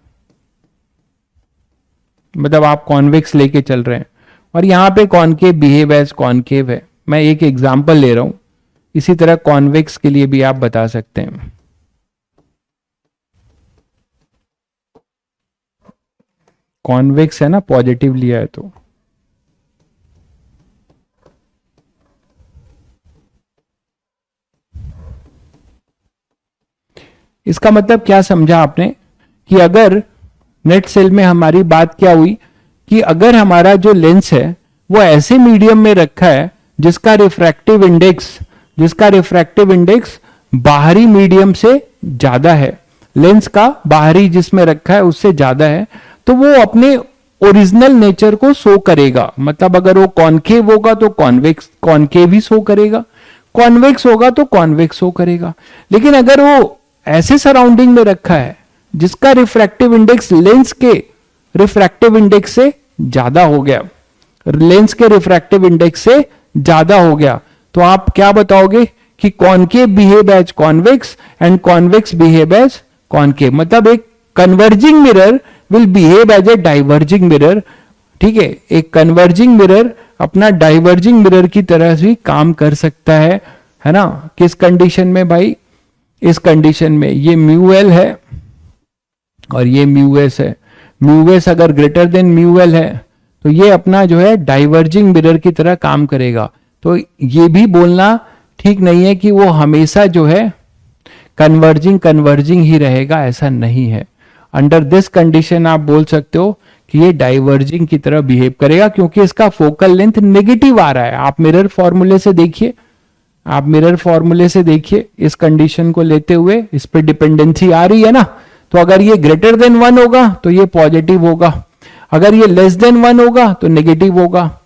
मतलब आप कॉन्वेक्स लेके चल रहे हैं और यहां पे कॉनकेव बिहेव एज कॉनकेव है। मैं एक एग्जांपल ले रहा हूं, इसी तरह कॉन्वेक्स के लिए भी आप बता सकते हैं। कॉन्वेक्स है ना, पॉजिटिव लिया है तो इसका मतलब क्या समझा आपने कि अगर नेट सेल में हमारी बात क्या हुई कि अगर हमारा जो लेंस है वो ऐसे मीडियम में रखा है जिसका रिफ्रैक्टिव इंडेक्स बाहरी मीडियम से ज्यादा है, लेंस का बाहरी जिसमें रखा है उससे ज्यादा है, तो वो अपने ओरिजिनल नेचर को शो करेगा। मतलब अगर वो कॉनकेव होगा तो कॉनकेव ही शो करेगा, कॉन्वेक्स होगा तो कॉन्वेक्स शो करेगा। लेकिन अगर वो ऐसे सराउंडिंग में रखा है जिसका रिफ्रैक्टिव इंडेक्स लेंस के रिफ्रैक्टिव इंडेक्स से ज्यादा हो गया, लेंस के रिफ्रैक्टिव इंडेक्स से ज्यादा हो गया, तो आप क्या बताओगे कि concave behave as convex and convex behave as concave. मतलब एक converging mirror will behave as a diverging mirror. ठीक है, एक कन्वर्जिंग मिरर अपना डाइवर्जिंग मिरर की तरह भी काम कर सकता है ना। किस कंडीशन में भाई? इस कंडीशन में ये म्यू एल है और ये म्यू एस है। म्यू एस अगर ग्रेटर देन म्यू एल है तो ये अपना जो है डाइवर्जिंग मिरर की तरह काम करेगा। तो ये भी बोलना ठीक नहीं है कि वो हमेशा जो है कन्वर्जिंग ही रहेगा, ऐसा नहीं है। अंडर दिस कंडीशन आप बोल सकते हो कि ये डाइवर्जिंग की तरह बिहेव करेगा, क्योंकि इसका फोकल लेंथ नेगेटिव आ रहा है। आप मिरर फॉर्मूले से देखिए, इस कंडीशन को लेते हुए इस पे डिपेंडेंसी आ रही है ना। तो अगर ये ग्रेटर देन 1 होगा तो ये पॉजिटिव होगा, अगर ये लेस देन 1 होगा तो नेगेटिव होगा।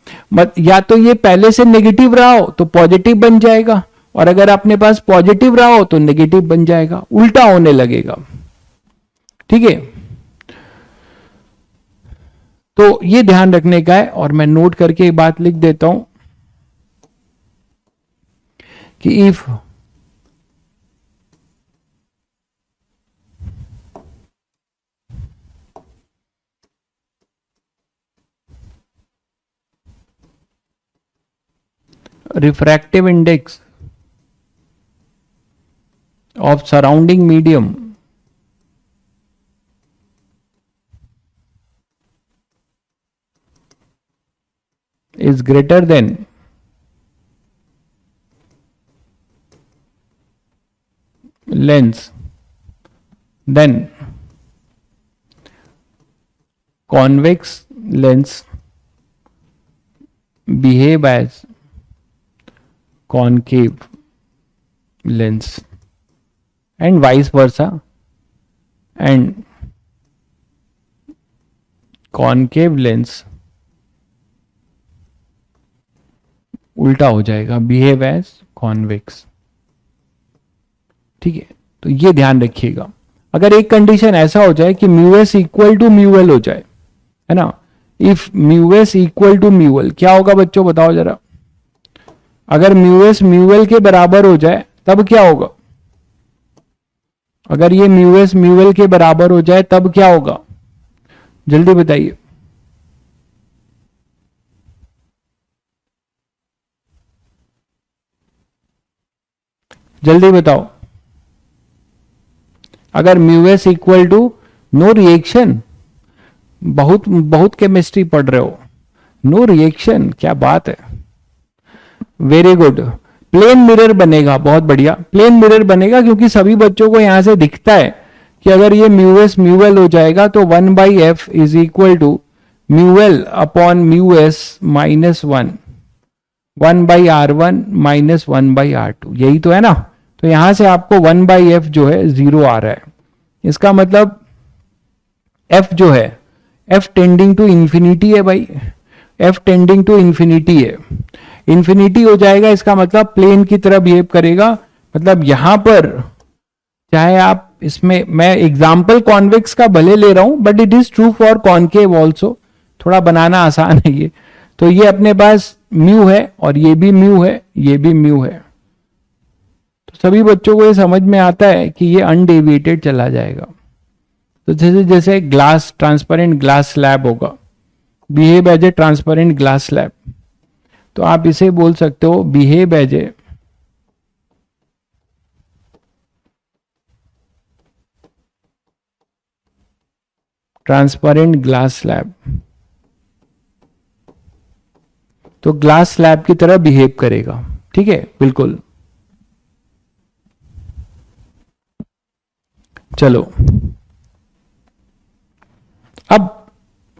या तो ये पहले से नेगेटिव रहा हो तो पॉजिटिव बन जाएगा, और अगर अपने पास पॉजिटिव रहा हो तो नेगेटिव बन जाएगा, उल्टा होने लगेगा। ठीक है, तो ये ध्यान रखने का है। और मैं नोट करके ये बात लिख देता हूं कि if refractive index of surrounding medium is greater than lens, then convex lens behave as concave lens and vice versa, and concave lens उल्टा हो जाएगा, बिहेव एज कॉन्वेक्स। ठीक है, तो ये ध्यान रखिएगा। अगर एक कंडीशन ऐसा हो जाए कि mu S equal to mu L हो जाए, है ना, if mu S equal to mu L, क्या होगा बच्चों बताओ जरा। अगर म्यू एस म्यू एल के बराबर हो जाए तब क्या होगा? अगर ये म्यू एस म्यू एल के बराबर हो जाए तब क्या होगा? जल्दी बताइए। जल्दी बताओ। अगर mu S equal to no reaction, बहुत बहुत केमिस्ट्री पढ़ रहे हो, नो रिएक्शन, क्या बात है, वेरी गुड। प्लेन मिरर बनेगा, बहुत बढ़िया, प्लेन मिरर बनेगा, क्योंकि सभी बच्चों को यहां से दिखता है कि अगर ये म्यू एस म्यू एल हो जाएगा तो 1/f is equal to mu L upon mu S minus 1/r1 minus 1/r2, यही तो है ना। तो यहां से आपको 1/f जो है 0 आ रहा है। इसका मतलब f जो है, f टेंडिंग टू इंफिनिटी है भाई, f टेंडिंग टू इंफिनिटी है, इंफिनिटी हो जाएगा। इसका मतलब प्लेन की तरह बिहेव करेगा। मतलब यहां पर चाहे आप इसमें, मैं एग्जाम्पल कॉन्वेक्स का भले ले रहा हूं but it is true for concave also, थोड़ा बनाना आसान है ये। तो ये अपने पास म्यू है और ये भी म्यू है, ये भी म्यू है, तो सभी बच्चों को ये समझ में आता है कि ये अनडेविएटेड चला जाएगा। तो जैसे जैसे ग्लास, ट्रांसपेरेंट ग्लास स्लैब होगा, behave as a transparent glass slab, तो आप इसे बोल सकते हो behave as a transparent glass slab. तो ग्लास स्लैब की तरह बिहेव करेगा। ठीक है, बिल्कुल। चलो, अब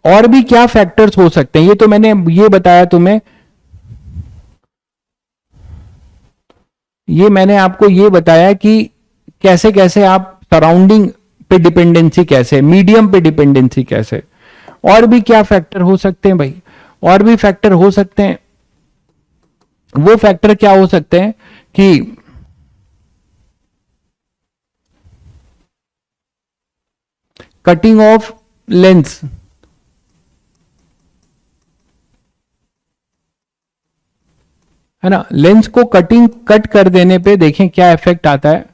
और भी क्या फैक्टर्स हो सकते हैं, ये तो मैंने ये बताया तुम्हें, ये मैंने आपको ये बताया कि कैसे कैसे आप सराउंडिंग पे डिपेंडेंसी कैसे, मीडियम पे डिपेंडेंसी कैसे। और भी क्या फैक्टर हो सकते हैं भाई, और भी फैक्टर हो सकते हैं। वो फैक्टर क्या हो सकते हैं कि कटिंग ऑफ लेंस, है ना, लेंस को कट कर देने पे देखें क्या इफेक्ट आता है।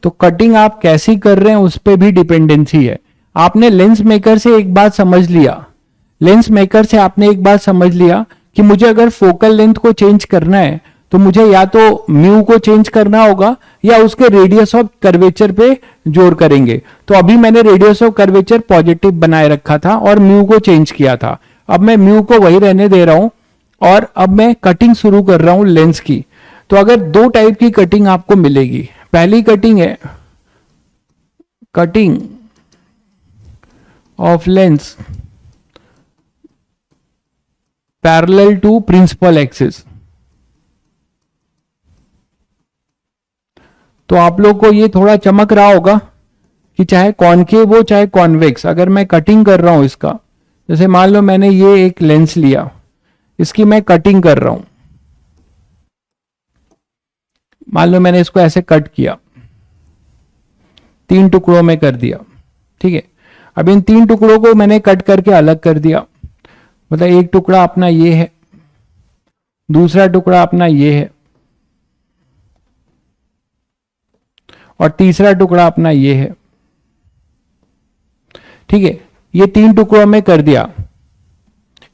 तो कटिंग आप कैसी कर रहे हैं उस पर भी डिपेंडेंसी है। आपने लेंस मेकर से एक बात समझ लिया, लेंस मेकर से आपने एक बात समझ लिया कि मुझे अगर फोकल लेंथ को चेंज करना है तो मुझे या तो म्यू को चेंज करना होगा या उसके रेडियस ऑफ कर्वेचर पे जोर करेंगे। तो अभी मैंने रेडियस ऑफ कर्वेचर पॉजिटिव बनाए रखा था और म्यू को चेंज किया था। अब मैं म्यू को वही रहने दे रहा हूं और अब मैं कटिंग शुरू कर रहा हूं लेंस की। तो अगर दो टाइप की कटिंग आपको मिलेगी, पहली कटिंग है cutting of lens parallel to principal axis. तो आप लोग को ये थोड़ा चमक रहा होगा कि चाहे कॉनकेव हो चाहे कॉन्वेक्स, अगर मैं कटिंग कर रहा हूं इसका, जैसे मान लो मैंने ये एक लेंस लिया, इसकी मैं कटिंग कर रहा हूं, मान लो मैंने इसको ऐसे कट किया, 3 टुकड़ों में कर दिया। ठीक है, अब इन 3 टुकड़ों को मैंने कट करके अलग कर दिया। मतलब एक टुकड़ा अपना ये है, दूसरा टुकड़ा अपना ये है, और तीसरा टुकड़ा अपना ये है। ठीक है, ये 3 टुकड़ों में कर दिया।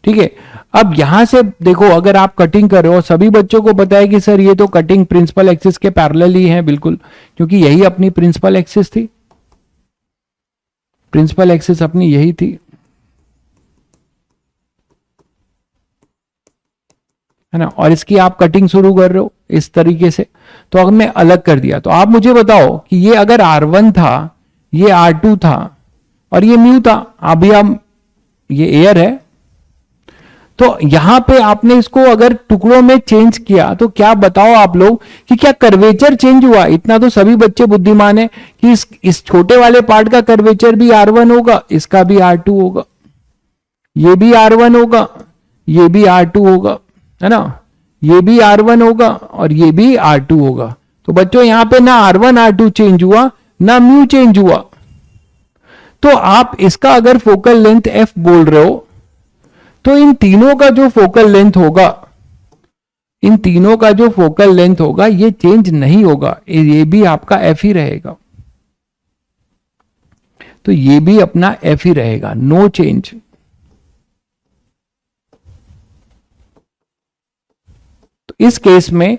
ठीक है, अब यहां से देखो, अगर आप कटिंग कर रहे हो, सभी बच्चों को पता है कि सर ये तो कटिंग प्रिंसिपल एक्सिस के पैरेलल ही है, बिल्कुल, क्योंकि यही अपनी प्रिंसिपल एक्सिस थी, प्रिंसिपल एक्सिस अपनी यही थी, है ना। और इसकी आप कटिंग शुरू कर रहे हो इस तरीके से। तो अगर मैं अलग कर दिया, तो आप मुझे बताओ कि ये अगर R1 था, ये R2 था और ये म्यू था, अभी हम ये एयर है, तो यहां पे आपने इसको अगर टुकड़ों में चेंज किया तो क्या बताओ आप लोग कि क्या कर्वेचर चेंज हुआ। इतना तो सभी बच्चे बुद्धिमान है कि इस छोटे वाले पार्ट का कर्वेचर भी R1 होगा, इसका भी R2 होगा, ये भी R1 होगा, ये भी R2 होगा, है ना, ये भी R1 होगा और ये भी R2 होगा। तो बच्चों यहां पे ना R1 R2 चेंज हुआ ना म्यू चेंज हुआ। तो आप इसका अगर फोकल लेंथ f बोल रहे हो तो इन तीनों का जो फोकल लेंथ होगा, इन तीनों का जो फोकल लेंथ होगा ये चेंज नहीं होगा, ये भी आपका f ही रहेगा। तो ये भी अपना f ही रहेगा, नो चेंज। तो इस केस में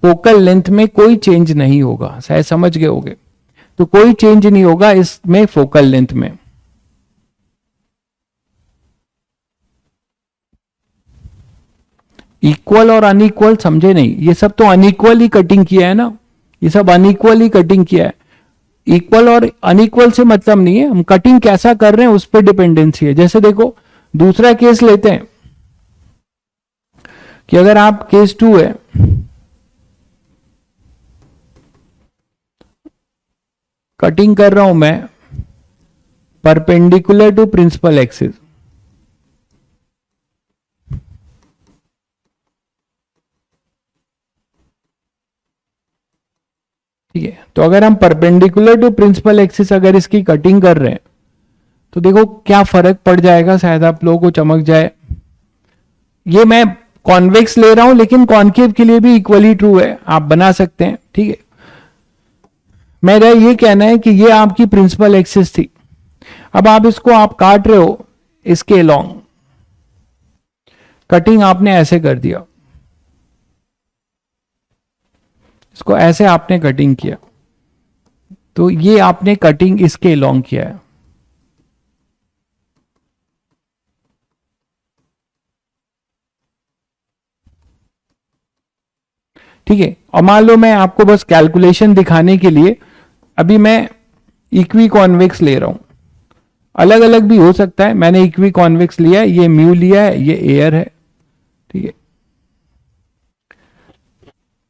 फोकल लेंथ में कोई चेंज नहीं होगा, शायद समझ गए होगे। तो कोई चेंज नहीं होगा इसमें फोकल लेंथ में। इक्वल और अनइक्वल समझे नहीं, ये सब तो अनइक्वल ही कटिंग किया है ना, ये सब अनइक्वल ही कटिंग किया है। इक्वल और अनइक्वल से मतलब नहीं है, हम कटिंग कैसा कर रहे हैं उस पर डिपेंडेंसी है। जैसे देखो दूसरा केस लेते हैं कि अगर आप केस 2 है, कटिंग कर रहा हूं मैं परपेंडिकुलर टू प्रिंसिपल एक्सिस। ठीक है, तो अगर हम परपेंडिकुलर टू प्रिंसिपल एक्सिस अगर इसकी कटिंग कर रहे हैं तो देखो क्या फर्क पड़ जाएगा, शायद आप लोगों को चमक जाए। ये मैं कॉन्वेक्स ले रहा हूं लेकिन कॉन्केव के लिए भी इक्वली ट्रू है, आप बना सकते हैं। ठीक है, मेरा ये कहना है कि ये आपकी प्रिंसिपल एक्सिस थी, अब आप इसको आप काट रहे हो इसके लॉन्ग, कटिंग आपने ऐसे कर दिया, इसको ऐसे आपने कटिंग किया, तो ये आपने कटिंग इसके लॉन्ग किया है। ठीक है, और मान लो मैं आपको बस कैलकुलेशन दिखाने के लिए अभी मैं इक्वी कॉन्वेक्स ले रहा हूं, अलग अलग भी हो सकता है, मैंने इक्वी कॉन्वेक्स लिया है, ये म्यू लिया है, ये एयर है। ठीक है,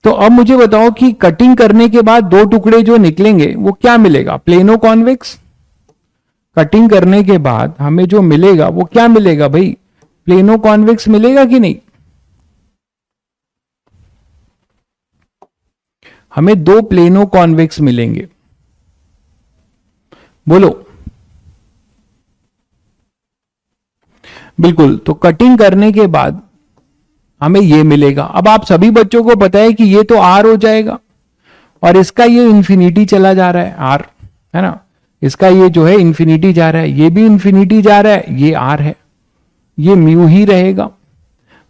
तो अब मुझे बताओ कि कटिंग करने के बाद दो टुकड़े जो निकलेंगे वो क्या मिलेगा, प्लेनो कॉन्वेक्स। कटिंग करने के बाद हमें जो मिलेगा वो क्या मिलेगा भाई, प्लेनो कॉन्वेक्स मिलेगा कि नहीं। हमें दो प्लेनो कॉन्वेक्स मिलेंगे, बोलो। बिल्कुल, तो कटिंग करने के बाद हमें ये मिलेगा। अब आप सभी बच्चों को पता है कि ये तो आर हो जाएगा और इसका ये इंफिनिटी चला जा रहा है आर, है ना, इसका ये जो है इंफिनिटी जा रहा है, ये भी इंफिनिटी जा रहा है, ये आर है, ये म्यू ही रहेगा।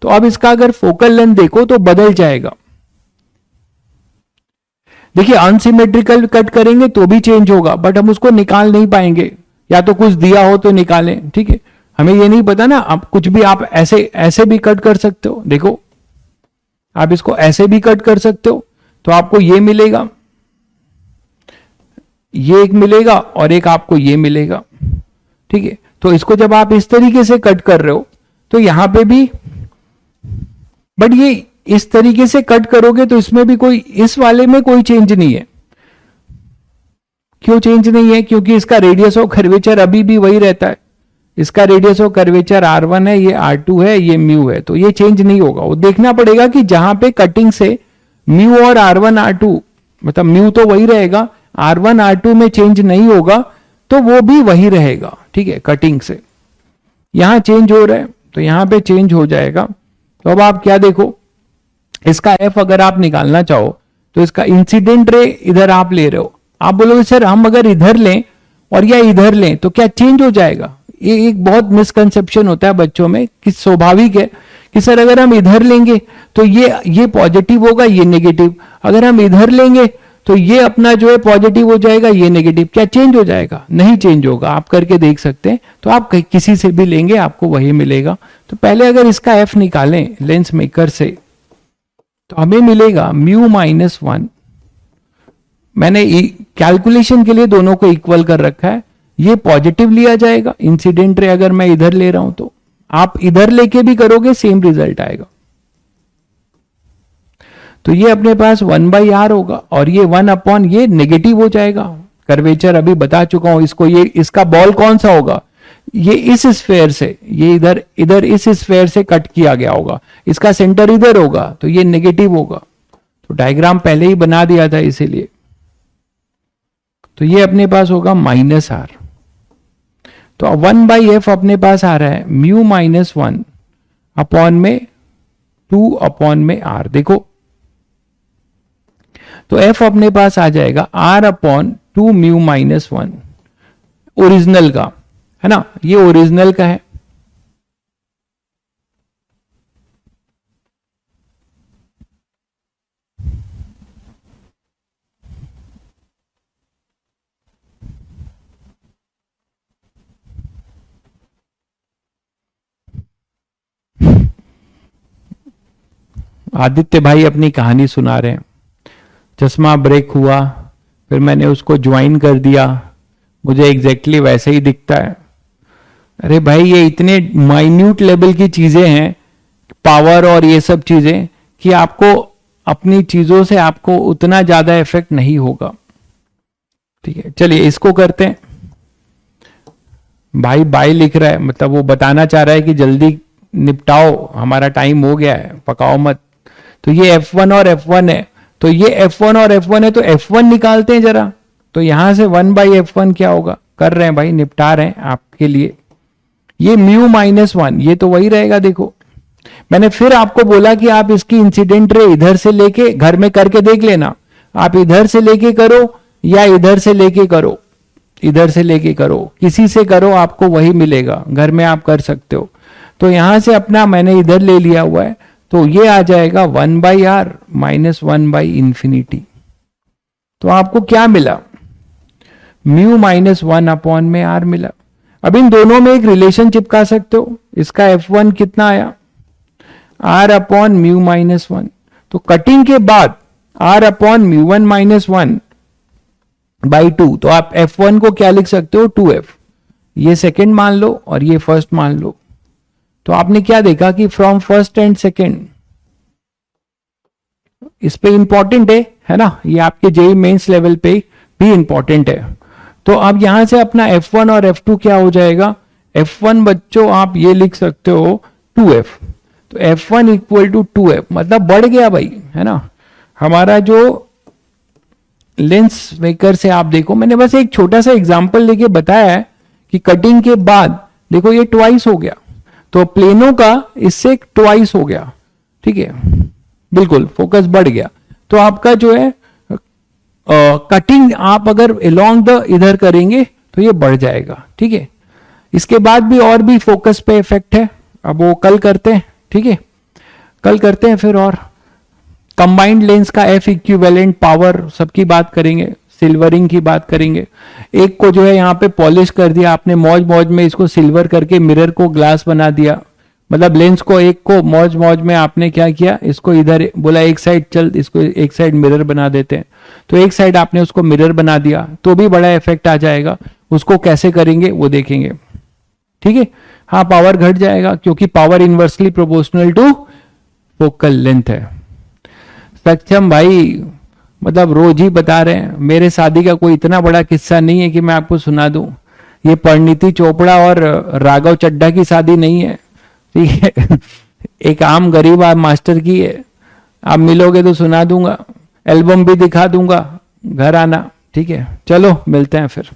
तो अब इसका अगर फोकल लेंथ देखो तो बदल जाएगा। देखिए अनसिमेट्रिकल कट करेंगे तो भी चेंज होगा, बट हम उसको निकाल नहीं पाएंगे, या तो कुछ दिया हो तो निकालें। ठीक है, हमें ये नहीं पता ना, आप कुछ भी आप ऐसे ऐसे भी कट कर सकते हो, देखो आप इसको ऐसे भी कट कर सकते हो, तो आपको ये मिलेगा, ये एक मिलेगा और एक आपको ये मिलेगा। ठीक है, तो इसको जब आप इस तरीके से कट कर रहे हो तो यहां पे भी, बट ये इस तरीके से कट करोगे तो इसमें भी कोई, इस वाले में कोई चेंज नहीं है। क्यों चेंज नहीं है, क्योंकि इसका रेडियस ऑफ कर्वेचर अभी भी वही रहता है, इसका रेडियस ऑफ कर्वेचर R1 है, ये R2 है, ये म्यू है, तो ये चेंज नहीं होगा। वो देखना पड़ेगा कि जहां पे कटिंग से म्यू और R1 R2, मतलब म्यू तो वही रहेगा, R1 R2 में चेंज नहीं होगा तो वो भी वही रहेगा। ठीक है, कटिंग से यहां चेंज हो रहा है तो यहां पे चेंज हो जाएगा। तो अब आप क्या देखो, इसका एफ अगर आप निकालना चाहो तो इसका इंसिडेंट रे इधर आप ले रहे हो, आप बोलोगे सर हम अगर इधर लें और या इधर लें तो क्या चेंज हो जाएगा। ये एक बहुत मिसकंसेप्शन होता है बच्चों में कि स्वाभाविक है कि सर अगर हम इधर लेंगे तो ये पॉजिटिव होगा, ये नेगेटिव, अगर हम इधर लेंगे तो ये अपना जो है पॉजिटिव हो जाएगा, ये नेगेटिव, क्या चेंज हो जाएगा, नहीं चेंज होगा। आप करके देख सकते हैं, तो आप किसी से भी लेंगे आपको वही मिलेगा। तो पहले अगर इसका एफ निकालें लेंस मेकर से तो हमें मिलेगा म्यू -1, मैंने कैलकुलेशन के लिए दोनों को इक्वल कर रखा है, ये पॉजिटिव लिया जाएगा इंसिडेंट रे, अगर मैं इधर ले रहा हूं तो आप इधर लेके भी करोगे सेम रिजल्ट आएगा। तो ये अपने पास 1/r होगा और ये 1 ये नेगेटिव हो जाएगा। कर्वेचर अभी बता चुका हूं इसको, ये इसका बॉल कौन सा होगा, ये इस स्फेयर से, ये इधर इधर इस स्फेयर से कट किया गया होगा, इसका सेंटर इधर होगा तो ये नेगेटिव होगा। तो डायग्राम पहले ही बना दिया था इसीलिए। तो ये अपने पास होगा -r, तो 1/f अपने पास आ रहा है म्यू -1 अपॉन में 2 अपॉन में r। देखो तो f अपने पास आ जाएगा r/2 म्यू -1, ओरिजिनल का है ना, ये ओरिजिनल का है। आदित्य भाई अपनी कहानी सुना रहे हैं, चश्मा ब्रेक हुआ, फिर मैंने उसको ज्वाइन कर दिया, मुझे एग्जैक्टली वैसे ही दिखता है। अरे भाई ये इतने माइन्यूट लेवल की चीजें हैं, पावर और ये सब चीजें, कि आपको अपनी चीजों से आपको उतना ज्यादा इफेक्ट नहीं होगा। ठीक है, चलिए इसको करते हैं। भाई बाय लिख रहा है, मतलब वो बताना चाह रहा है कि जल्दी निपटाओ, हमारा टाइम हो गया है, पकाओ मत। तो ये F1 और F1 है, तो ये F1 और F1 है, तो F1 निकालते हैं जरा। तो यहां से 1/F1 क्या होगा, कर रहे हैं भाई, निपटा रहे हैं आपके लिए। ये μ-1 ये तो वही रहेगा। देखो मैंने फिर आपको बोला कि आप इसकी इंसिडेंट रे इधर से लेके, घर में करके देख लेना, आप इधर से लेके करो या इधर से लेके करो, इधर से लेके करो, किसी से करो, आपको वही मिलेगा, घर में आप कर सकते हो। तो यहां से अपना मैंने इधर ले लिया हुआ है, तो ये आ जाएगा 1/r -1/∞। तो आपको क्या मिला, μ-1 में r मिला। अब इन दोनों में एक रिलेशन चिपका सकते हो, इसका F1 कितना आया, r/μ-1। तो कटिंग के बाद r/μ1-1/2, तो आप F1 को क्या लिख सकते हो, 2f, ये सेकंड मान लो और ये फर्स्ट मान लो। तो आपने क्या देखा कि फ्रॉम फर्स्ट एंड सेकंड, इस पे इंपॉर्टेंट है ना, ये आपके जेईई मेंस लेवल पे भी इंपॉर्टेंट है। तो अब यहां से अपना F1 और F2 क्या हो जाएगा, F1 बच्चों आप ये लिख सकते हो 2f, तो F1 इक्वल टू 2f, मतलब बढ़ गया भाई, है ना। हमारा जो लेंस मेकर से आप देखो, मैंने बस एक छोटा सा एग्जांपल लेके बताया है कि कटिंग के बाद देखो ये ट्वाइस हो गया, तो प्लेनों का इससे ट्वाइस हो गया, ठीक है, बिल्कुल फोकस बढ़ गया। तो आपका जो है कटिंग आप अगर अलोंग द इधर करेंगे तो ये बढ़ जाएगा, ठीक है। इसके बाद भी और भी फोकस पे इफेक्ट है, अब वो कल करते हैं, ठीक है, कल करते हैं फिर। और कंबाइंड लेंस का F इक्विवेलेंट पावर सबकी बात करेंगे, सिल्वरिंग की बात करेंगे। एक को जो है यहाँ पे पॉलिश कर दिया आपने, मौज मौज में इसको सिल्वर करके मिरर को ग्लास बना दिया, मतलब लेंस को एक को मौज मौज में आपने क्या किया, इसको इधर बोला एक साइड चल, इसको एक साइड मिरर बना देते हैं, तो एक साइड आपने उसको मिरर बना दिया तो भी बड़ा इफेक्ट आ जाएगा। उसको कैसे करेंगे वो देखेंगे, ठीक है। हाँ पावर घट जाएगा क्योंकि power inversely proportional to focal length है। सक्षम भाई मतलब रोज ही बता रहे हैं, मेरे शादी का कोई इतना बड़ा किस्सा नहीं है कि मैं आपको सुना दूं। ये परिणीति चोपड़ा और राघव चड्ढा की शादी नहीं है, ठीक है, एक आम गरीब आप मास्टर की है। आप मिलोगे तो सुना दूंगा, एल्बम भी दिखा दूंगा, घर आना, ठीक है। चलो मिलते हैं फिर।